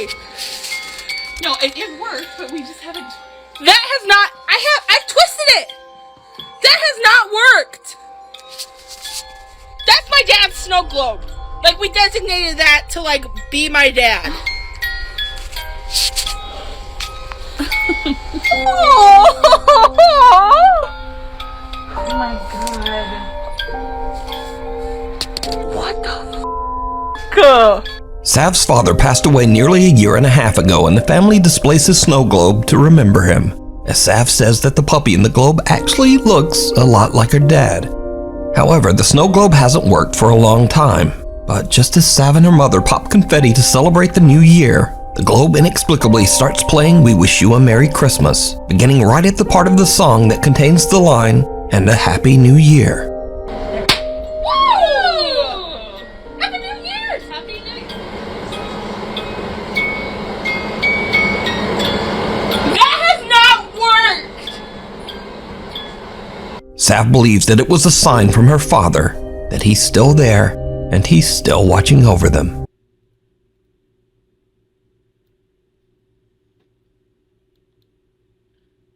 No, it worked, but we just haven't. That has not. I twisted it. That has not worked. That's my dad's snow globe. Like, we designated that to, like, be my dad. Oh my god. What the f***? Sav's father passed away nearly a year and a half ago, and the family displays his snow globe to remember him, as Sav says that the puppy in the globe actually looks a lot like her dad. However, the snow globe hasn't worked for a long time, but just as Sav and her mother pop confetti to celebrate the new year, the globe inexplicably starts playing We Wish You a Merry Christmas, beginning right at the part of the song that contains the line, "And a Happy New Year." Happy New Year's! Happy New Year! That has not worked! Sav believes that it was a sign from her father that he's still there and he's still watching over them.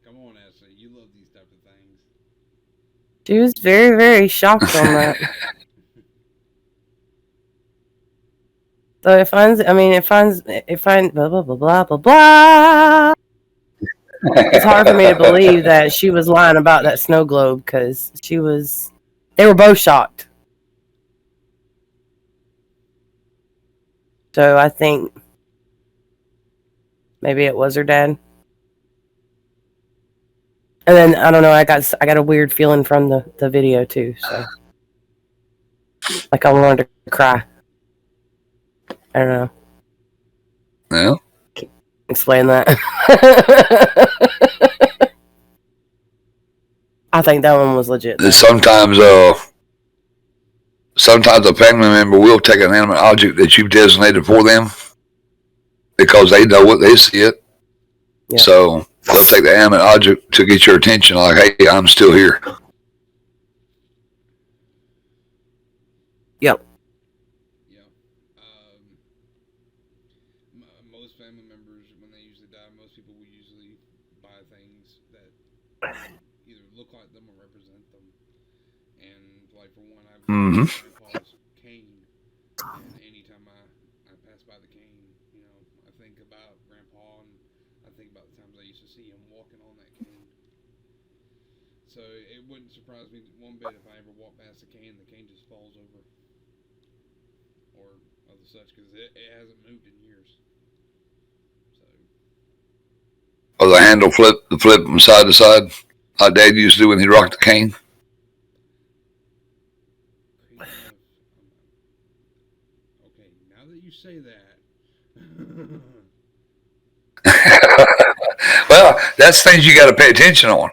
Come on, Ashley. You love these type of things. She was very, very shocked on that. So it finds blah, blah, blah, blah, blah, blah. It's hard for me to believe that she was lying about that snow globe, because they were both shocked. So I think maybe it was her dad. And then, I don't know, I got a weird feeling from the video too, so. Like I wanted to cry. I don't know. Yeah. Can't explain that. I think that one was legit. Sometimes a family member will take an animate object that you've designated for them because they know it, they see it. Yeah. So they'll take the animate object to get your attention, like, hey, I'm still here. Yep. Most family members, when they usually die, most people will usually buy things that either look like them or represent them. And like for one, I've Grandpa's cane, and anytime I pass by the cane, you know, I think about Grandpa, and I think about the times I used to see him walking on that cane. So it wouldn't surprise me one bit if I ever walk past the cane just falls over, or other such, because it hasn't moved in years. Or the handle flip from side to side, like Dad used to do when he rocked the cane. Okay, now that you say that. Well, that's things you got to pay attention on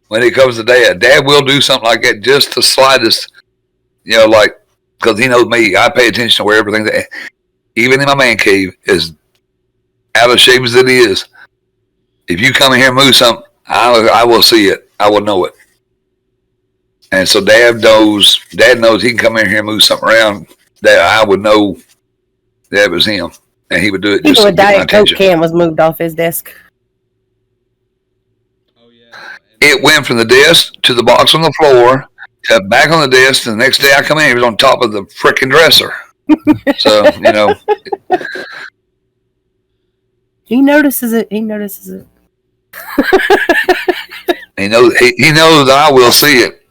when it comes to Dad. Dad will do something like that, just the slightest, you know, like, because he knows me. I pay attention to where everything, that, even in my man cave, is out of shape as it is. If you come in here and move something, I will see it. I will know it. And so Dad knows he can come in here and move something around that I would know that was him. And he would do it just to Even a get my Diet Coke attention. can was moved off his desk. It went from the desk to the box on the floor, to back on the desk, and the next day I come in, he was on top of the frickin' dresser. So, you know. He notices it. He notices it. He knows that I will see it.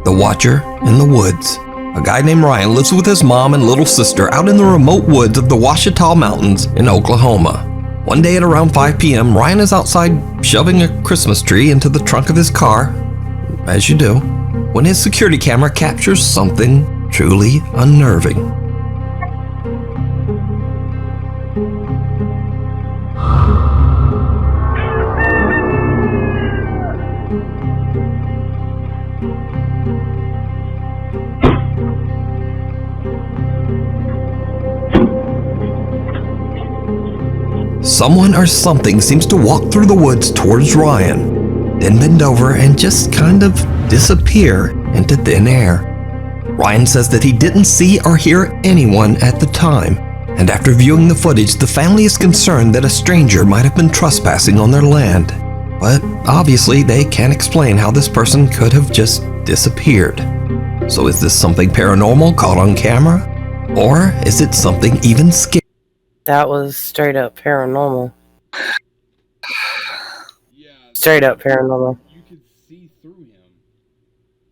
The Watcher in the Woods. A guy named Ryan lives with his mom and little sister out in the remote woods of the Ouachita Mountains in Oklahoma. One day at around 5 p.m., Ryan is outside shoving a Christmas tree into the trunk of his car, as you do, when his security camera captures something truly unnerving. Someone or something seems to walk through the woods towards Ryan, then bend over and just kind of disappear into thin air. Ryan says that he didn't see or hear anyone at the time, And after viewing the footage, the family is concerned that a stranger might have been trespassing on their land. But obviously, they can't explain how this person could have just disappeared. So is this something paranormal caught on camera? Or is it something even scarier? That was straight up paranormal. Straight up paranormal. You could see through him.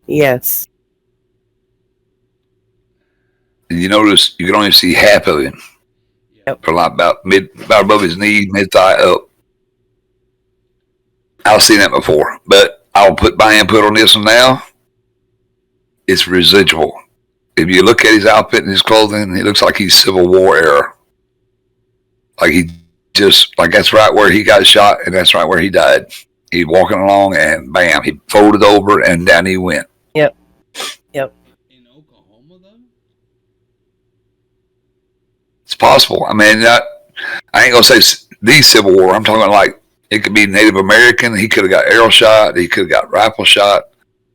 Yes. And you notice you can only see half of him. Yep. From like about above his knee, mid thigh up. I've seen that before, but I'll put my input on this one now. It's residual. If you look at his outfit and his clothing, he looks like he's Civil War era. Like he just, like that's right where he got shot and that's right where he died. He's walking along and bam, he folded over and down he went. Yep. Yep. In Oklahoma, though? It's possible. I mean, I ain't going to say the Civil War. I'm talking like it could be Native American. He could have got arrow shot. He could have got rifle shot.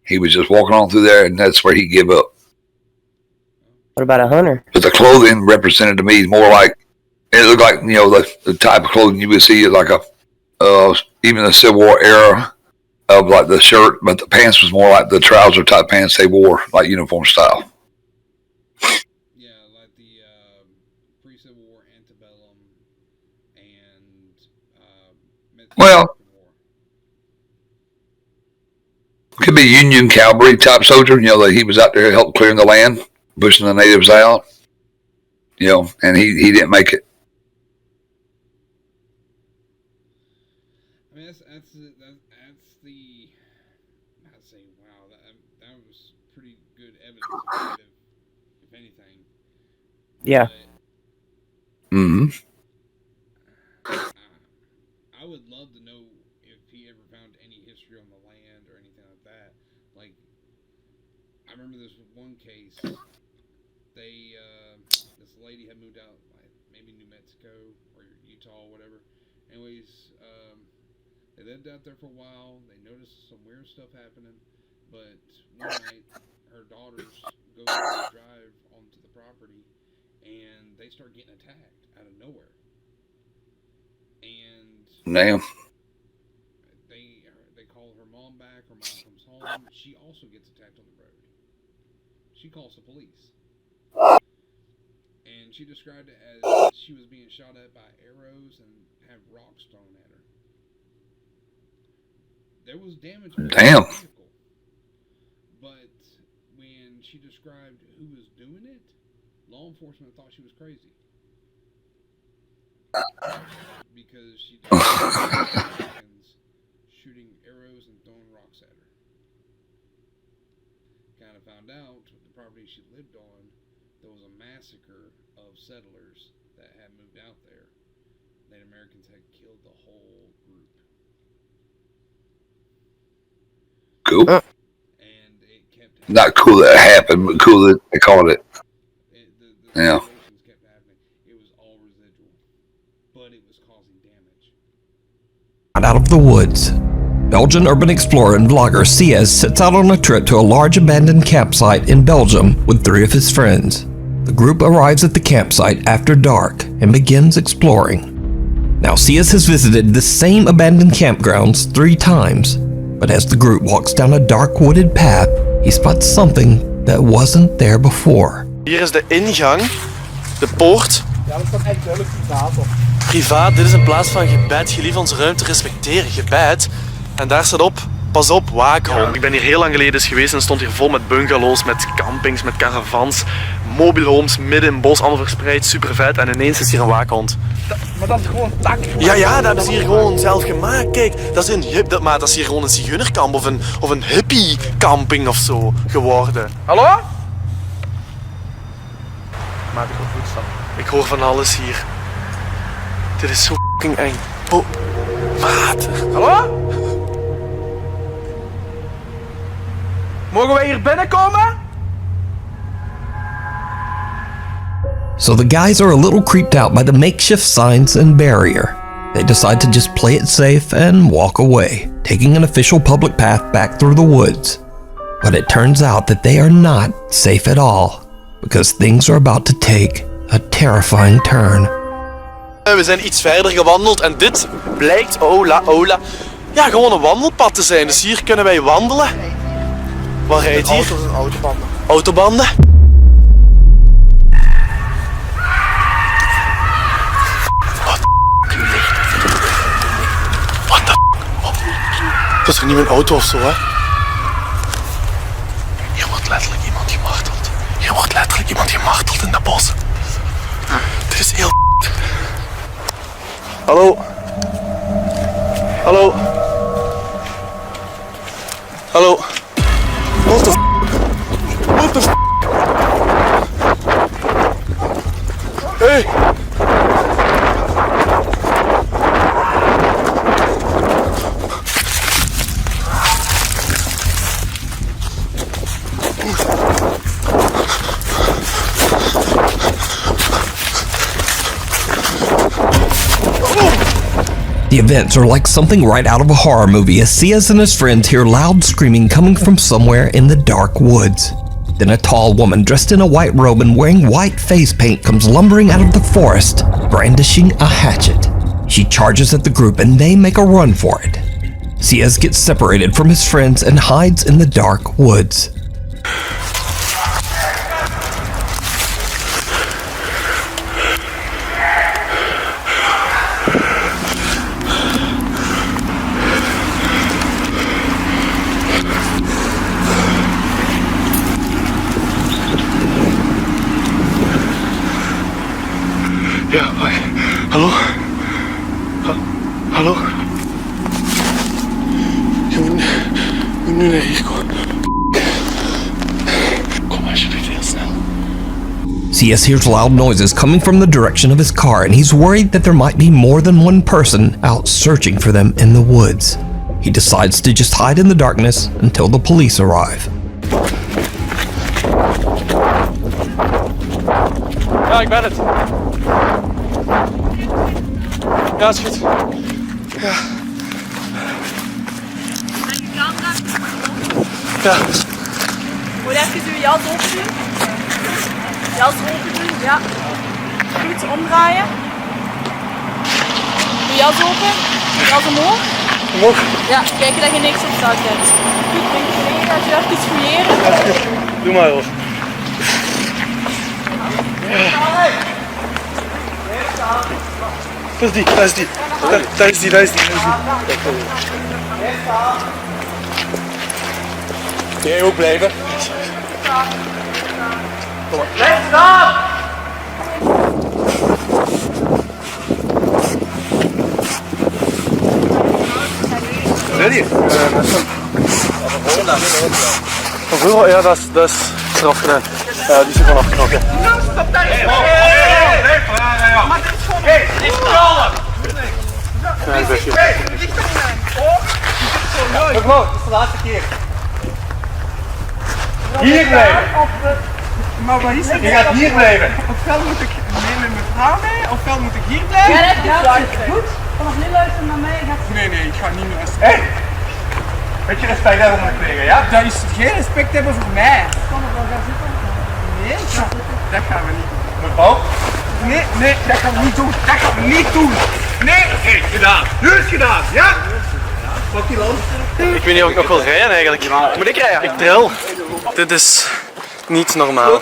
He was just walking on through there and that's where he give up. What about a hunter? But the clothing represented to me more like, it looked like, you know, the type of clothing you would see like even the Civil War era of like the shirt, but the pants was more like the trouser type pants they wore, like uniform style. Yeah, like the pre-Civil War antebellum and well, could be Union cavalry type soldier, you know, that he was out there helping clearing the land, pushing the natives out, you know, and he didn't make it. I mean, that's the. I'd say, wow, that was pretty good evidence, if anything. Yeah. Mm-hmm. I would love to know if he ever found any history on the land or anything like that. Like, I remember this one case. This lady had moved out, like maybe New Mexico or Utah or whatever. Anyways, they lived out there for a while. They noticed some weird stuff happening, but one night her daughters go for a drive onto the property, and they start getting attacked out of nowhere. And damn. They call her mom back. Her mom comes home. She also gets attacked on the road. She calls the police. And she described it as she was being shot at by arrows and had rocks thrown at her. There was damage on the vehicle. But when she described who was doing it, law enforcement thought she was crazy. Because she described shooting arrows and throwing rocks at her. Kind of found out the property she lived on, there was a massacre of settlers that had moved out there. Native Americans had killed the whole group. Cool. And it kept happening. Not cool that it happened, but cool that they called it. Yeah. Kept happening. It was all residual, but it was causing damage. Out of the woods, Belgian urban explorer and vlogger Siaz sets out on a trip to a large abandoned campsite in Belgium with 3 of his friends. The group arrives at the campsite after dark and begins exploring. Now, Siaz has visited the same abandoned campgrounds 3 times, but as the group walks down a dark wooded path, he spots something that wasn't there before. Hier is de ingang, de poort. Ja, dat staat echt duidelijk privaat op. Privaat, dit is in plaats van gebed, gelief onze ruimte respecteren, gebed. En daar staat op, pas op, waakhond. Ik ben hier heel lang geleden eens geweest en stond hier vol met bungalows, met campings, met caravans, mobile homes, midden in het bos, allemaal verspreid, super vet. En ineens is hier een waakhond. Maar dat is gewoon tak. Ja, dat hebben ze hier gewoon zelf gemaakt. Kijk, dat is hier gewoon een zigeunerkamp of een hippie camping of zo geworden. Hallo? Maat, ik hoor voetstappen. Ik hoor van alles hier. Dit is zo fucking eng. Oh, maat. Hallo? Mogen wij hier binnenkomen? So the guys are a little creeped out by the makeshift signs and barrier. They decide to just play it safe and walk away, taking an official public path back through the woods. But it turns out that they are not safe at all, because things are about to take a terrifying turn. We zijn iets verder gewandeld en dit blijkt, ja, gewoon een wandelpad te zijn. Dus hier kunnen wij wandelen. Wat rijdt hier? Autobanden. Autobanden? What the f***? Dat is er niet mijn auto of zo, hè? Hier wordt letterlijk iemand gemarteld. Hier wordt letterlijk iemand gemarteld in dat bos. Dit is heel f***. Hallo? Hallo? Hallo? What the f***? What the f***? Hey! The events are like something right out of a horror movie as Ciaz and his friends hear loud screaming coming from somewhere in the dark woods. Then a tall woman dressed in a white robe and wearing white face paint comes lumbering out of the forest, brandishing a hatchet. She charges at the group and they make a run for it. Ciaz gets separated from his friends and hides in the dark woods. Ja, hoi. Hallo? Hallo? Je moet nu naar hier komen. Kom alsjeblieft heel snel. Ciaz hears loud noises coming from the direction of his car and he's worried that there might be more than one person out searching for them in the woods. He decides to just hide in the darkness until the police arrive. Ja, ik ben het. Ja, is goed. Ja. Ja. Moet je even uw jas open doen? Jas open doen, ja. Goed, omdraaien. Doe jas open. Jas omhoog. Omhoog? Ja, kijken dat je niks op zak hebt. Goed, denk je mee, dat je even iets fouilleren. Ja, is goed. Doe maar hoor. Dat is die, dat is die. Dat is die, dat is die. Kun jij ook blijven? Kom maar. Blijf staan! Ready? Van vroeger? Ja, dat is eraf gedaan. Ja, die is er vanaf geknokken. Stop daar! Maar dit is gewoon... Hé, niet knallen! Nee, ik ben hier. Hé, het ligt er niet aan. Oh, je zit zo nooit. Mevrouw, het is de laatste keer. Hier blijven! Maar wat is het? Je gaat hier blijven. Ofwel moet ik mee met mijn vrouw mee, ofwel moet ik hier blijven. Ja, dat is goed. Vanaf nu luisteren naar mij. Nee, ik ga niet meer luisteren. Hé! Beetje respect hebben voor mijn ja? Dat is geen respect hebben voor mij. Kom er wel gaan zitten. Nee, dat gaan we niet doen. Mevrouw? Nee, dat gaan we niet doen. Dat gaan we niet doen. Nee! Hé, gedaan. Nu is het gedaan, ja? Pak die land. Ik weet niet of ik nog wil rijden eigenlijk. Moet ik rijden? Ik tril. Dit is niet normaal.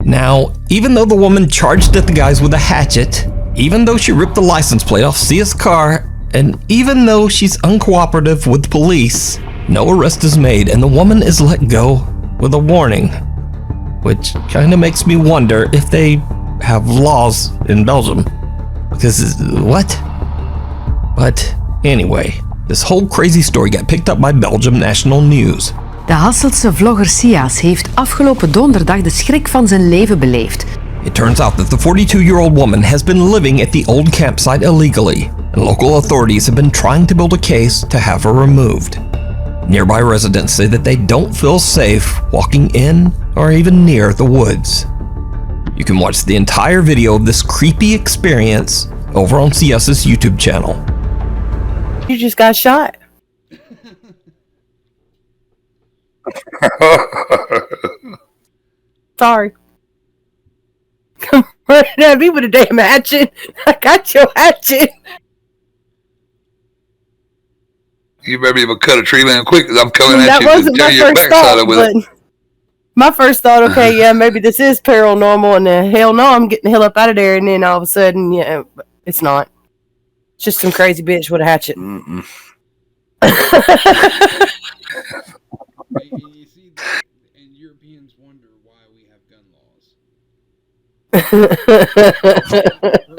Now, even though the woman charged at the guys with a hatchet, even though she ripped the license plate off Ciaz's car, and even though she's uncooperative with police, no arrest is made and the woman is let go with a warning. Which kinda makes me wonder if they have laws in Belgium. Because, what? But anyway, this whole crazy story got picked up by Belgium National News. De Hasseltse vlogger Ciaz heeft afgelopen donderdag de schrik van zijn leven beleefd. It turns out that the 42-year-old woman has been living at the old campsite illegally, and local authorities have been trying to build a case to have her removed. Nearby residents say that they don't feel safe walking in or even near the woods. You can watch the entire video of this creepy experience over on Ciaz's YouTube channel. You just got shot. Sorry. Running at me with a damn hatchet. I got your hatchet. You better be able to cut a tree limb quick because I'm coming at That you to wasn't tear my your first backside thought, with but it. my first thought, okay, yeah, maybe this is paranormal, and hell no, I'm getting the hell up out of there, and then all of a sudden, yeah, it's not. It's just some crazy bitch with a hatchet. And you see, and Europeans wonder why we have gun laws.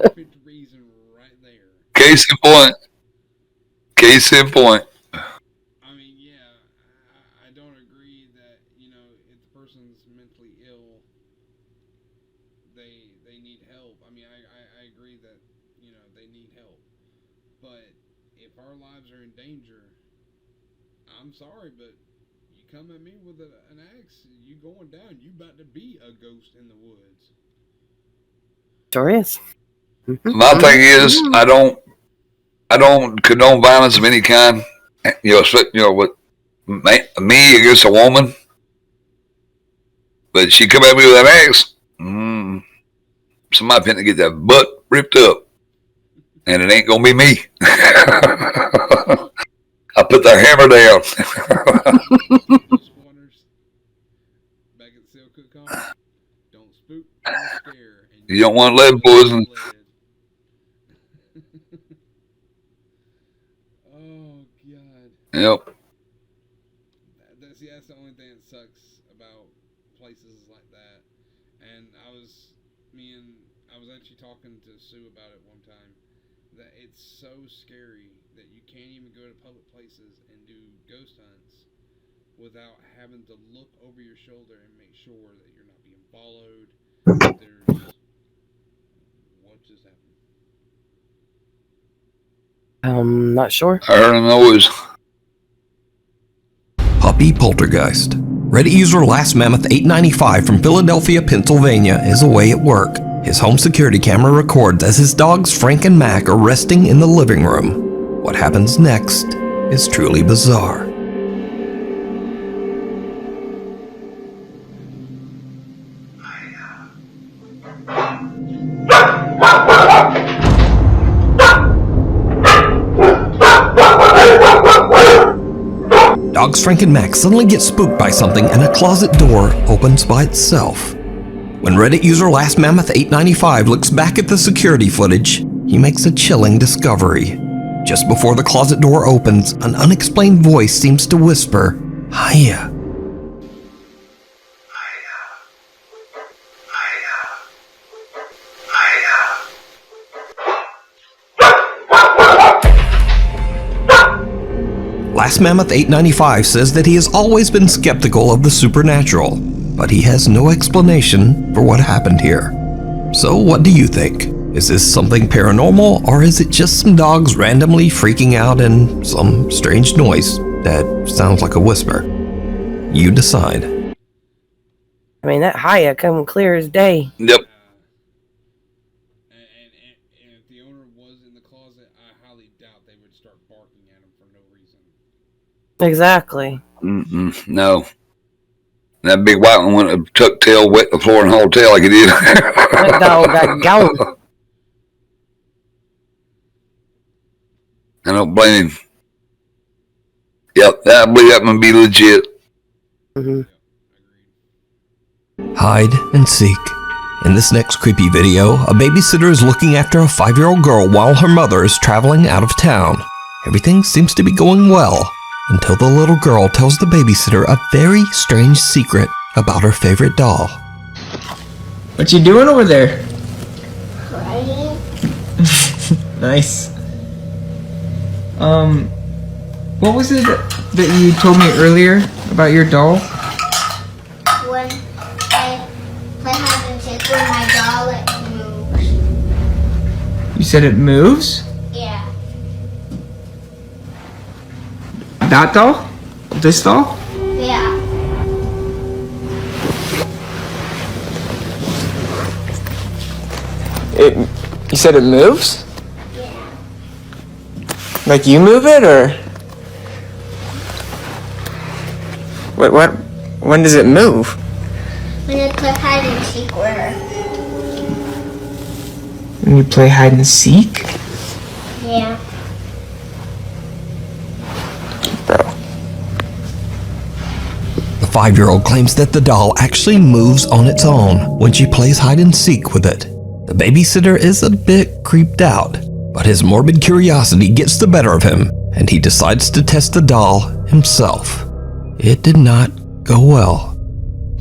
Perfect reason right there. Case in point. Case in point. I mean, yeah, I don't agree that, you know, if the person's mentally ill, they need help. I mean, I agree that, you know, they need help. But if our lives are in danger, I'm sorry, but you come at me with an axe, you going down. You about to be a ghost in the woods. Sure is. My thing is, I don't condone violence of any kind. You know, with me against a woman. But she come at me with that axe. Somebody finna get that butt ripped up, and it ain't gonna be me. I put the hammer down. Back at the Sale Cook Company, don't spook, don't scare. You don't want lead poison. Oh God. Yep. See, that's the only thing that sucks about places like that. And I was actually talking to Sue about it one time. That it's so scary that you can't even go to public places and do ghost hunts without having to look over your shoulder and make sure that you're not being followed. What just happened? Not sure. I heard a noise. Puppy poltergeist. Reddit user Last Mammoth 895 from Philadelphia, Pennsylvania is away at work. His home security camera records as his dogs Frank and Mac are resting in the living room. What happens next is truly bizarre. Dogs Frank and Mac suddenly get spooked by something and a closet door opens by itself. When Reddit user Last Mammoth 895 looks back at the security footage, he makes a chilling discovery. Just before the closet door opens, an unexplained voice seems to whisper, "Hiya." Last Mammoth 895 says that he has always been skeptical of the supernatural, but he has no explanation for what happened here. So what do you think? Is this something paranormal, or is it just some dogs randomly freaking out and some strange noise that sounds like a whisper? You decide. I mean, that hiya come clear as day. Yep. And if the owner was in the closet, I highly doubt they would start barking at him for no reason. Exactly. No. That big white one went and tuck tail, wet the floor, and hauled tail like he did. That dog got gone. I don't blame him. Yep, I believe that one be legit. Hide and seek. In this next creepy video, a babysitter is looking after a 5-year-old girl while her mother is traveling out of town. Everything seems to be going well, until the little girl tells the babysitter a very strange secret about her favorite doll. What you doing over there? Crying. Nice. What was it that you told me earlier about your doll? When I play hide and seek with my doll, it moves. You said it moves? Yeah. That doll? This doll? Yeah. You said it moves? Yeah. Like you move it, or? What? When does it move? When I play hide and seek with her. When you play hide and seek? Yeah. The 5-year-old claims that the doll actually moves on its own when she plays hide and seek with it. The babysitter is a bit creeped out, but his morbid curiosity gets the better of him, and he decides to test the doll himself. It did not go well.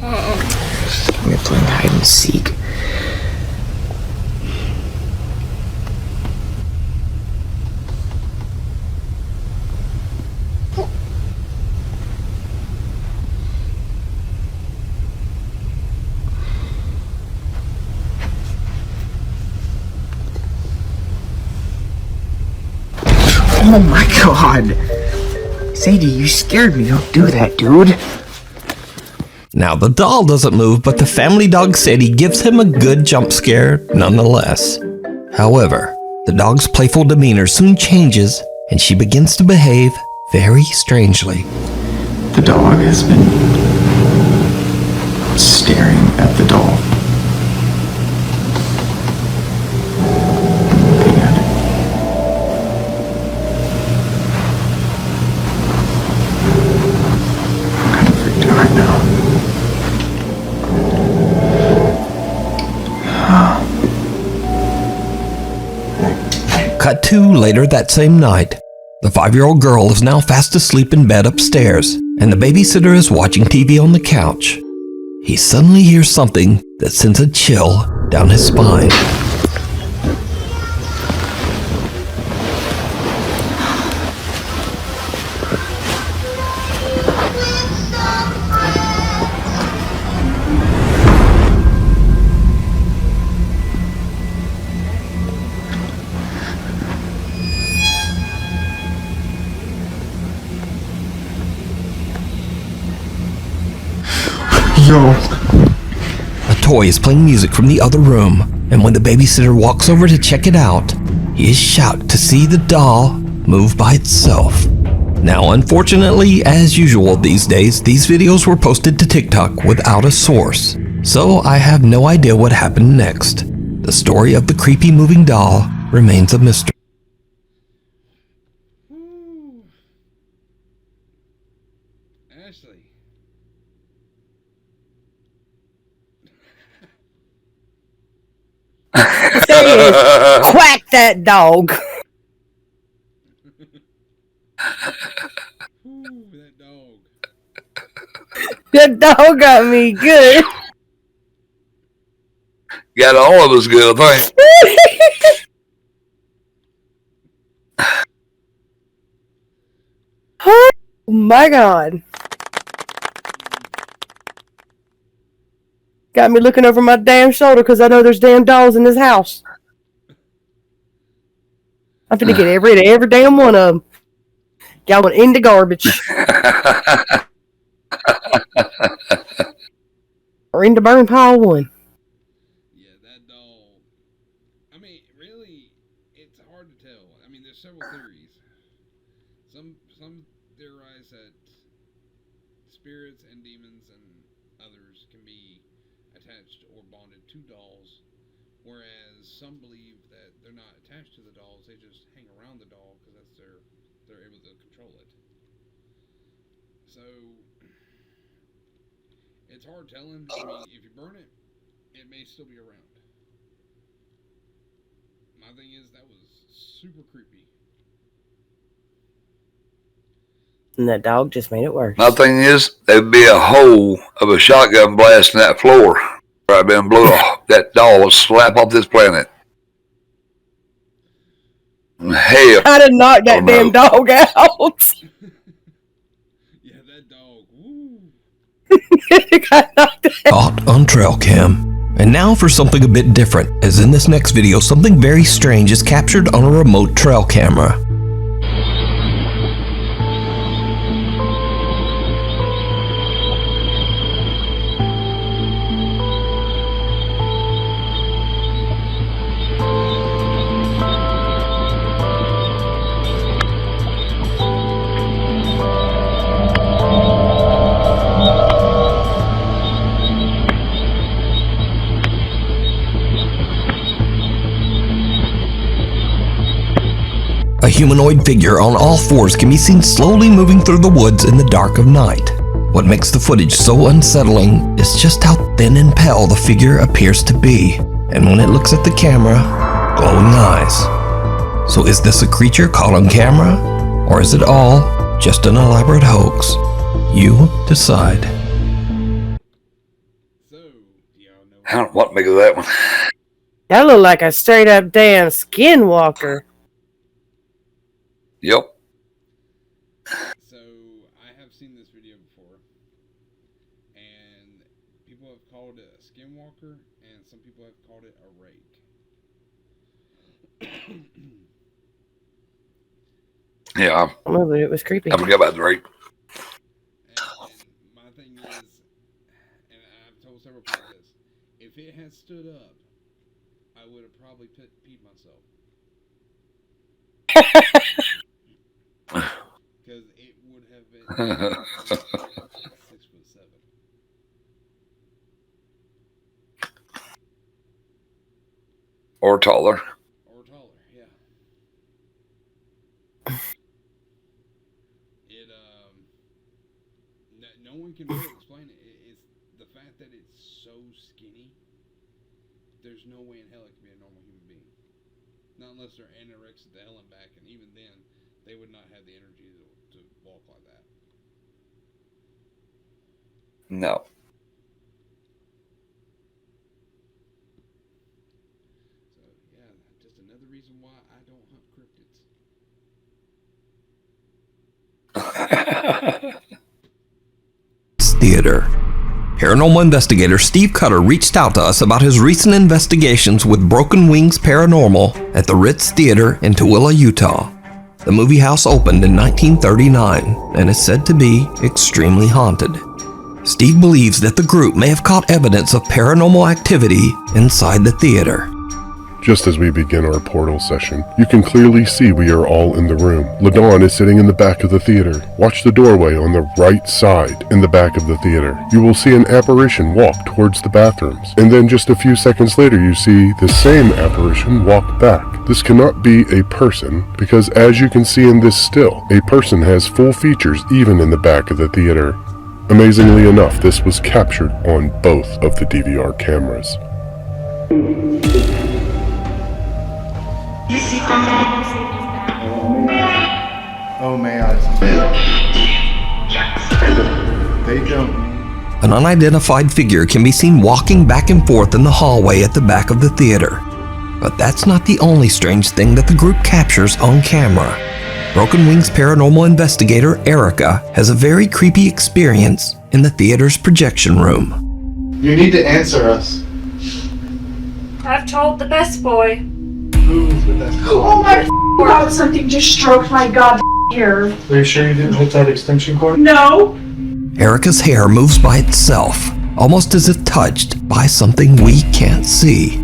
We're playing hide and seek. Oh my god! Sadie, you scared me. Don't do that, dude. Now the doll doesn't move, but the family dog Sadie gives him a good jump scare nonetheless. However, the dog's playful demeanor soon changes, and she begins to behave very strangely. The dog has been staring at the doll. Looking at it. I'm kind of freaked out right now. Cut to later that same night. The 5-year-old girl is now fast asleep in bed upstairs, and the babysitter is watching TV on the couch. He suddenly hears something that sends a chill down his spine. Yo. A toy is playing music from the other room, and when the babysitter walks over to check it out, he is shocked to see the doll move by itself. Now, unfortunately, as usual these days, these videos were posted to TikTok without a source, so I have no idea what happened next. The story of the creepy moving doll remains a mystery. Ashley. Quack that dog. Ooh, that dog. That dog got me good. Got all of us good, I think. Oh my god. Got me looking over my damn shoulder because I know there's damn dolls in this house. I'm finna get rid of every damn one of them. Going in the garbage. Or in the burn pile one. Yeah, that doll. I mean, really, it's hard to tell. I mean, there's several theories. Some theorize that spirits and demons and others can be attached or bonded to dolls, whereas some believe that they're not attached to the dolls, they just hang around the doll because that's they're able to control it. So it's hard telling. I mean, if you burn it, it may still be around. My thing is, that was super creepy. And that dog just made it worse. My thing is, there'd be a hole of a shotgun blast in that floor where I've been blew off. That doll will slap off this planet. Hell. I'd have knocked that damn dog out. Yeah, that dog. Woo. Caught on trail cam. And now for something a bit different, as in this next video, something very strange is captured on a remote trail camera. A humanoid figure on all fours can be seen slowly moving through the woods in the dark of night. What makes the footage so unsettling is just how thin and pale the figure appears to be, and when it looks at the camera, glowing eyes. So is this a creature caught on camera, or is it all just an elaborate hoax? You decide. I don't know what to make of that one. That looked like a straight up damn skinwalker. Yep. So, I have seen this video before, and people have called it a skinwalker, and some people have called it a rake. Yeah. Oh, but it was creepy. I forgot about the rake. My thing is, and I've told several people this, if it had stood up, I would have probably peed myself. Because it would have been 6'7". Or taller. Or taller, yeah. It no one can really explain it. It's the fact that it's so skinny. There's no way in hell it could be a normal human being. Not unless they're anorexic to hell and back, and even then, they would not have the energy to walk like that. No. So, yeah, just another reason why I don't hunt cryptids. Theater. Paranormal investigator Steve Cutter reached out to us about his recent investigations with Broken Wings Paranormal at the Ritz Theater in Tooele, Utah. The movie house opened in 1939 and is said to be extremely haunted. Steve believes that the group may have caught evidence of paranormal activity inside the theater. Just as we begin our portal session, you can clearly see we are all in the room. LaDawn is sitting in the back of the theater. Watch the doorway on the right side in the back of the theater. You will see an apparition walk towards the bathrooms, and then just a few seconds later you see the same apparition walk back. This cannot be a person, because as you can see in this still, a person has full features even in the back of the theater. Amazingly enough, this was captured on both of the DVR cameras. Oh, may I? They don't. An unidentified figure can be seen walking back and forth in the hallway at the back of the theater. But that's not the only strange thing that the group captures on camera. Broken Wings paranormal investigator Erica has a very creepy experience in the theater's projection room. You need to answer us. I've told the best boy. Who's the best boy? Oh my God, something just stroked my god hair. Are you sure you didn't hit that extension cord? No. Erica's hair moves by itself, almost as if touched by something we can't see.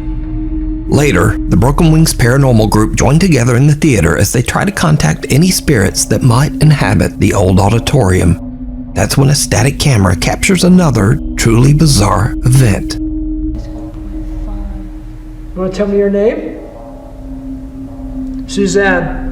Later, the Broken Wings paranormal group join together in the theater as they try to contact any spirits that might inhabit the old auditorium. That's when a static camera captures another truly bizarre event. You want to tell me your name? Suzanne.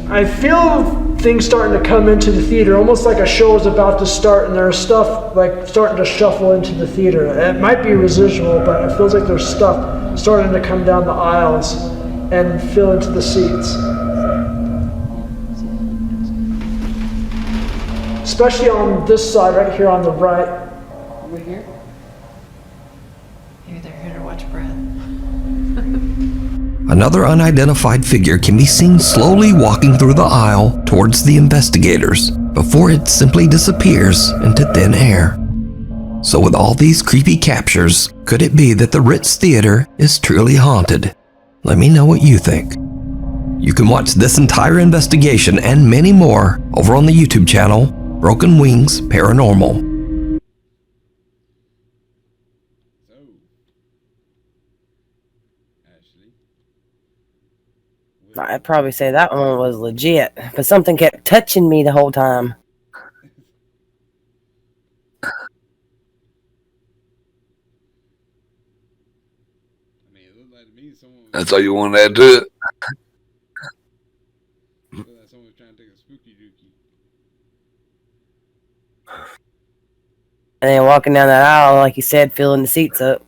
I feel things starting to come into the theater, almost like a show is about to start and there's stuff like starting to shuffle into the theater. It might be residual, but it feels like there's stuff starting to come down the aisles and fill into the seats. Especially on this side right here on the right. Over here? Maybe they're here to watch Brad. Another unidentified figure can be seen slowly walking through the aisle towards the investigators before it simply disappears into thin air. So with all these creepy captures, could it be that the Ritz Theater is truly haunted? Let me know what you think. You can watch this entire investigation and many more over on the YouTube channel, Broken Wings Paranormal. I'd probably say that one was legit, but something kept touching me the whole time. I mean, That's all you want to add to it? Someone was trying to take a spooky dookie. And then walking down that aisle, like you said, filling the seats up.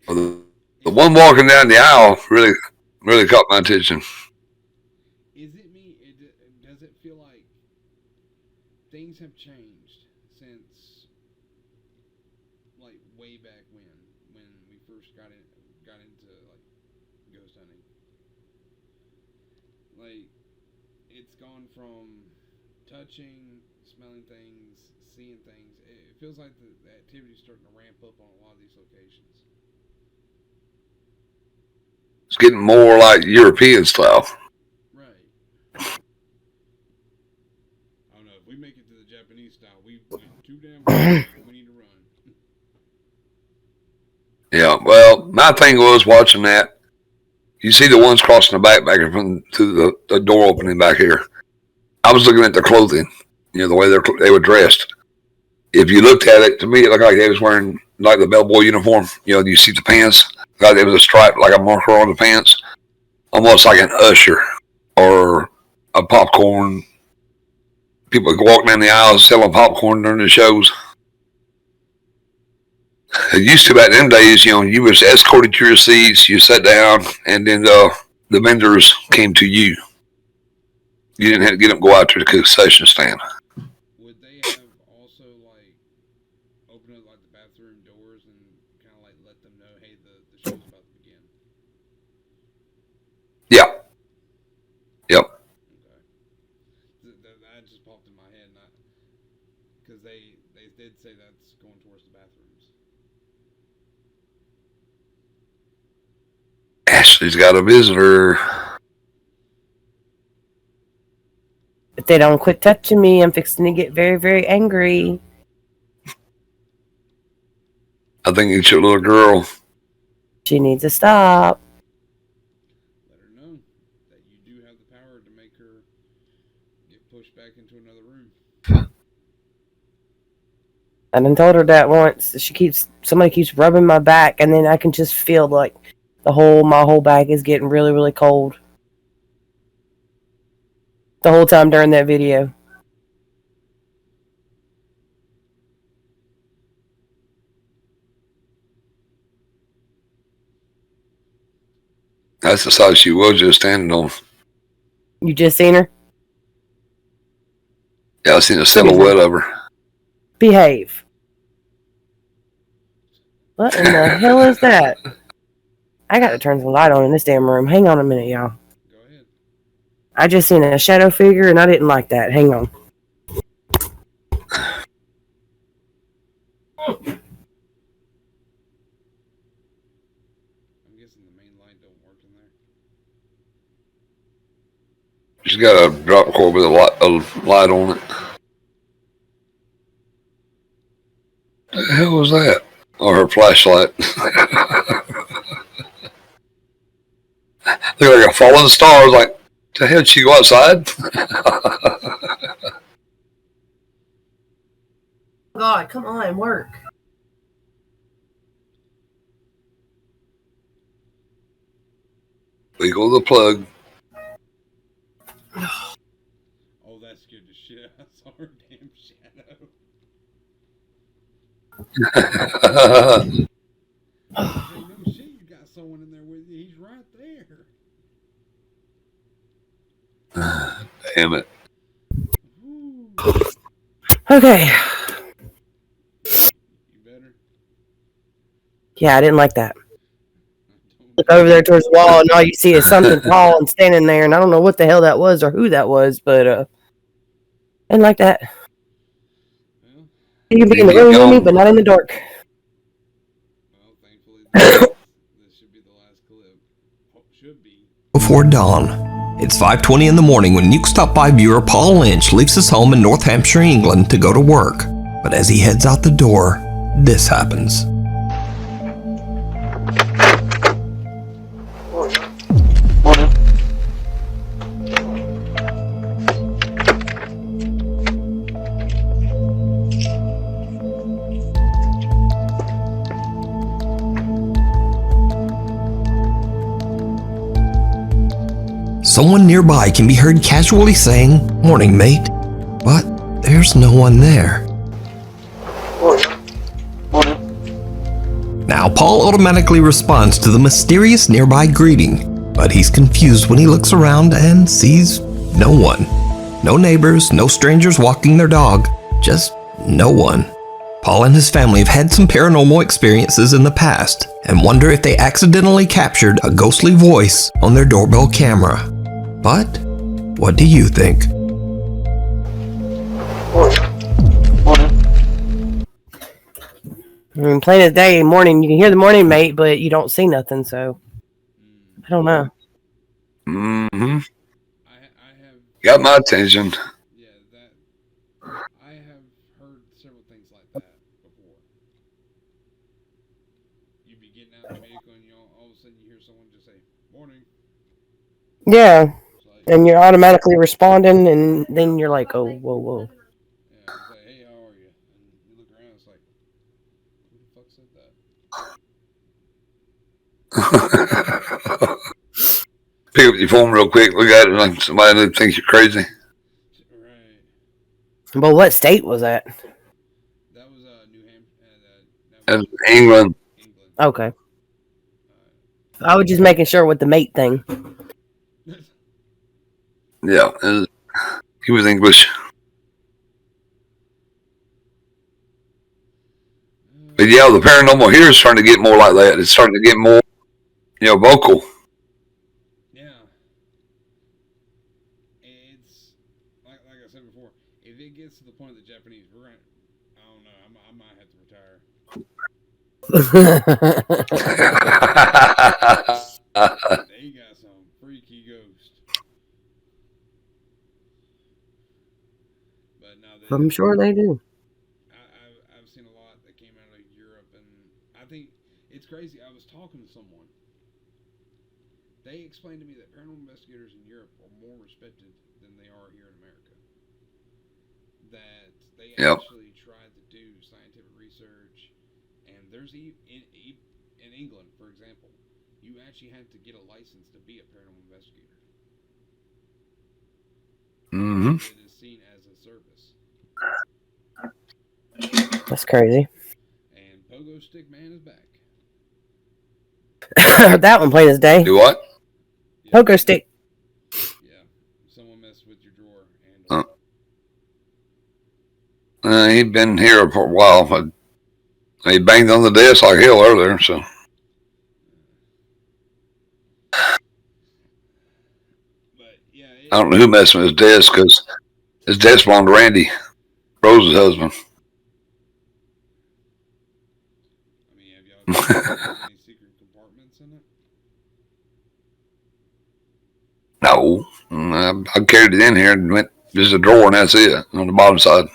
Well, the one walking down the aisle really caught my attention. Is it me? Does it feel like things have changed since, like, way back when we first got into like ghost hunting? Like, it's gone from touching, smelling things, seeing things. It feels like the activity is starting to ramp up on a lot of these locations. It's getting more like European style. Right. I don't know. If we make it to the Japanese style, we're too damn close. We need to run. Yeah, well, my thing was watching that. You see the ones crossing the back from to the door opening back here. I was looking at their clothing, the way they were dressed. If you looked at it, to me, it looked like they was wearing like the bellboy uniform. You see the pants. Like there was a stripe, like a marker on the pants, almost like an usher or a popcorn. People would walk down the aisles selling popcorn during the shows. It used to back in them days, you was escorted to your seats, you sat down, and then the vendors came to you. You didn't have to get up and go out to the concession stand. Would they have also like opened up like the bathroom doors and kind of like let them know, hey, the show's about to begin? Yeah. Yep. Okay. That just popped in my head, because they did say that's going towards the bathrooms. Ashley's got a visitor. If they don't quit touching me, I'm fixing to get very, very angry. I think it's your little girl. She needs to stop. Let her know that you do have the power to make her get pushed back into another room. I done told her that once. Somebody keeps rubbing my back, and then I can just feel like my whole back is getting really, really cold. The whole time during that video. That's the side she was just standing on. You just seen her? Yeah, I seen a silhouette of her. Behave. What in the hell is that? I got to turn the light on in this damn room. Hang on a minute, y'all. Go ahead. I just seen a shadow figure, and I didn't like that. Hang on. I'm guessing the main light don't work in there. She's got a drop cord with a light on it. What the hell was that? Oh, her flashlight. Look like a falling star. I was like, the hell did she go outside? God, come on, work. We go to the plug. Oh, that scared the shit out. I saw her damn shadow. Hey, no shit, you got someone in there with you. He's right there. Damn it. Okay. You better? Yeah, I didn't like that. Look over there towards the wall, and all you see is something tall and standing there, and I don't know what the hell that was or who that was, but I didn't like that. You can be in the room with me, but not in the dark. Well, thankfully, this should be the last clip. Should be. Before dawn. It's 5:20 in the morning when Nuke Stop By viewer Paul Lynch leaves his home in North Hampshire, England to go to work. But as he heads out the door, this happens. someone nearby can be heard casually saying, "Morning, mate," but there's no one there. Now, Paul automatically responds to the mysterious nearby greeting, but he's confused when he looks around and sees no one. No neighbors, no strangers walking their dog, just no one. Paul and his family have had some paranormal experiences in the past and wonder if they accidentally captured a ghostly voice on their doorbell camera. But what do you think? Plain as day, morning. You can hear the morning, mate, but you don't see nothing. So I don't know. Mm-hmm. Got my attention. I have heard several things like that before. You be getting out of the vehicle and all of a sudden you hear someone just say, "Morning." Yeah, and you're automatically responding, and then you're like, "Oh, whoa, whoa." Yeah, it's like, "Hey, how are you?" And you look around, it's like, who the fuck said that? Pick up your phone real quick. Look at it like somebody that thinks you're crazy. But what state was that? That was New Hampshire. That's England. Okay. I was just making sure with the mate thing. Yeah, he was English. But yeah, the paranormal here is starting to get more like that. It's starting to get more, vocal. Yeah. It's like I said before. If it gets to the point of the Japanese, I don't know. I might have to retire. They got some freaky ghost. But now I'm sure they do. I've seen a lot that came out of Europe, and I think it's crazy. I was talking to someone. They explained to me that paranormal investigators in Europe are more respected than they are here in America. That they actually tried to do scientific research, and there's in England, for example, you actually have to get a license to be a paranormal investigator. Mm-hmm. It is seen as a service. That's crazy. And Pogo Stick Man is back. That one plain as day. Do what? Pogo stick. Yeah. Someone messed with your drawer handle. He'd been here for a while. But he banged on the desk like hell earlier, so. I don't know who messed with his desk, because his desk belonged to Randy, Rose's husband. I mean, have y'all any secret compartments in it? No. I carried it in here and went, just a drawer, and that's it, on the bottom side.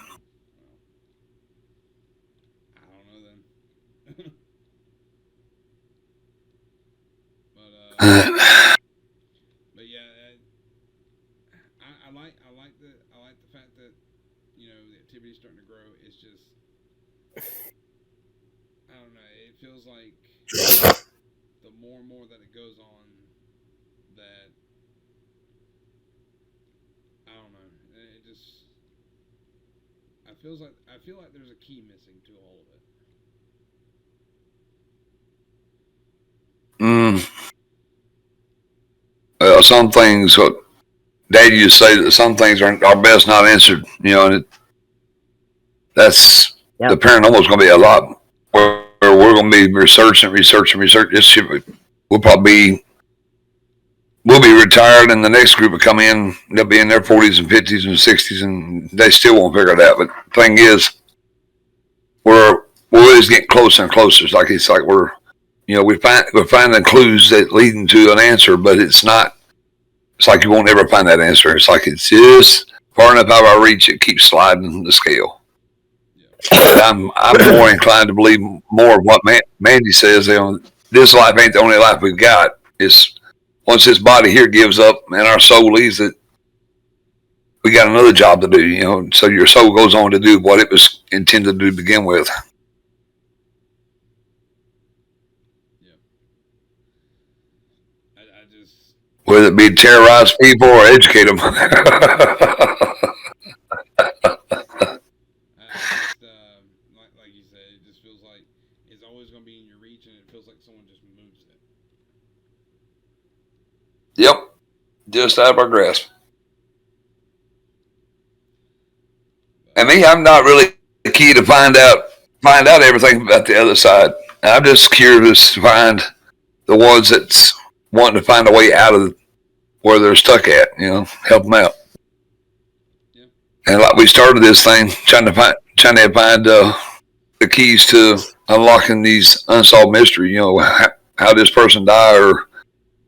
I don't know then. But yeah, I like the fact that the activity's starting to grow. It's just I don't know. It feels like the more and more that it goes on, that I don't know. It just I feel like there's a key missing to all of it. Some things, what Dad used to say, that some things are best not answered, and that's the paranormal is going to be a lot where we're going to be researching. This shit, we'll be retired, and the next group will come in. They'll be in their 40s and 50s and 60s, and they still won't figure it out. But the thing is, we're always getting closer and closer. It's like we're finding clues that leading to an answer, but it's not. It's like you won't ever find that answer. It's like it's just far enough out of our reach. It keeps sliding the scale. But I'm more inclined to believe more of what Mandy says. This life ain't the only life we've got. It's once this body here gives up and our soul leaves it, we got another job to do. So your soul goes on to do what it was intended to do to begin with. whether it be terrorize people or educate them. Like you said, it just feels like it's always going to be in your reach, and it feels like someone just moves it. Yep, just out of our grasp. And me, I'm not really the key to find out everything about the other side. I'm just curious to find the ones that's wanting to find a way out of where they're stuck at. Help them out. Yeah. And like we started this thing trying to find the keys to unlocking these unsolved mystery. How this person died, or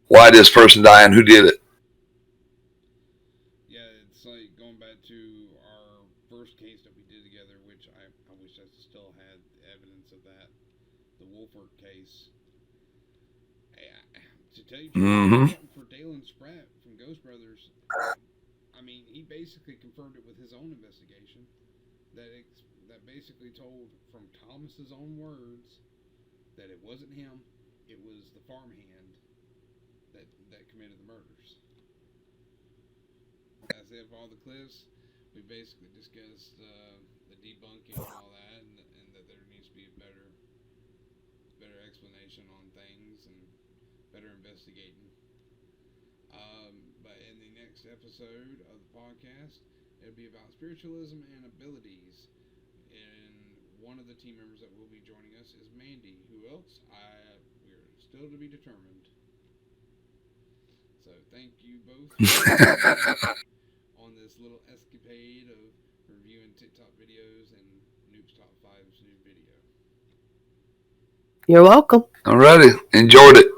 why this person died, and who did it. Yeah, it's like going back to our first case that we did together, which I wish I still had evidence of that. The Wolford case. To tell you the truth, for Dalen Spratt from Ghost Brothers, I mean, he basically confirmed it with his own investigation. That basically told, from Thomas's own words, that it wasn't him, it was the farmhand that committed the murders. As if all the clips, we basically discussed the debunking and all that, and that there needs to be a better explanation on things and better investigating. But in the next episode of the podcast, it'll be about spiritualism and abilities. And one of the team members that will be joining us is Mandy. Who else? We're still to be determined. So thank you both on this little escapade of reviewing TikTok videos and Noob's Top 5's new video. You're welcome. Alrighty, enjoyed it.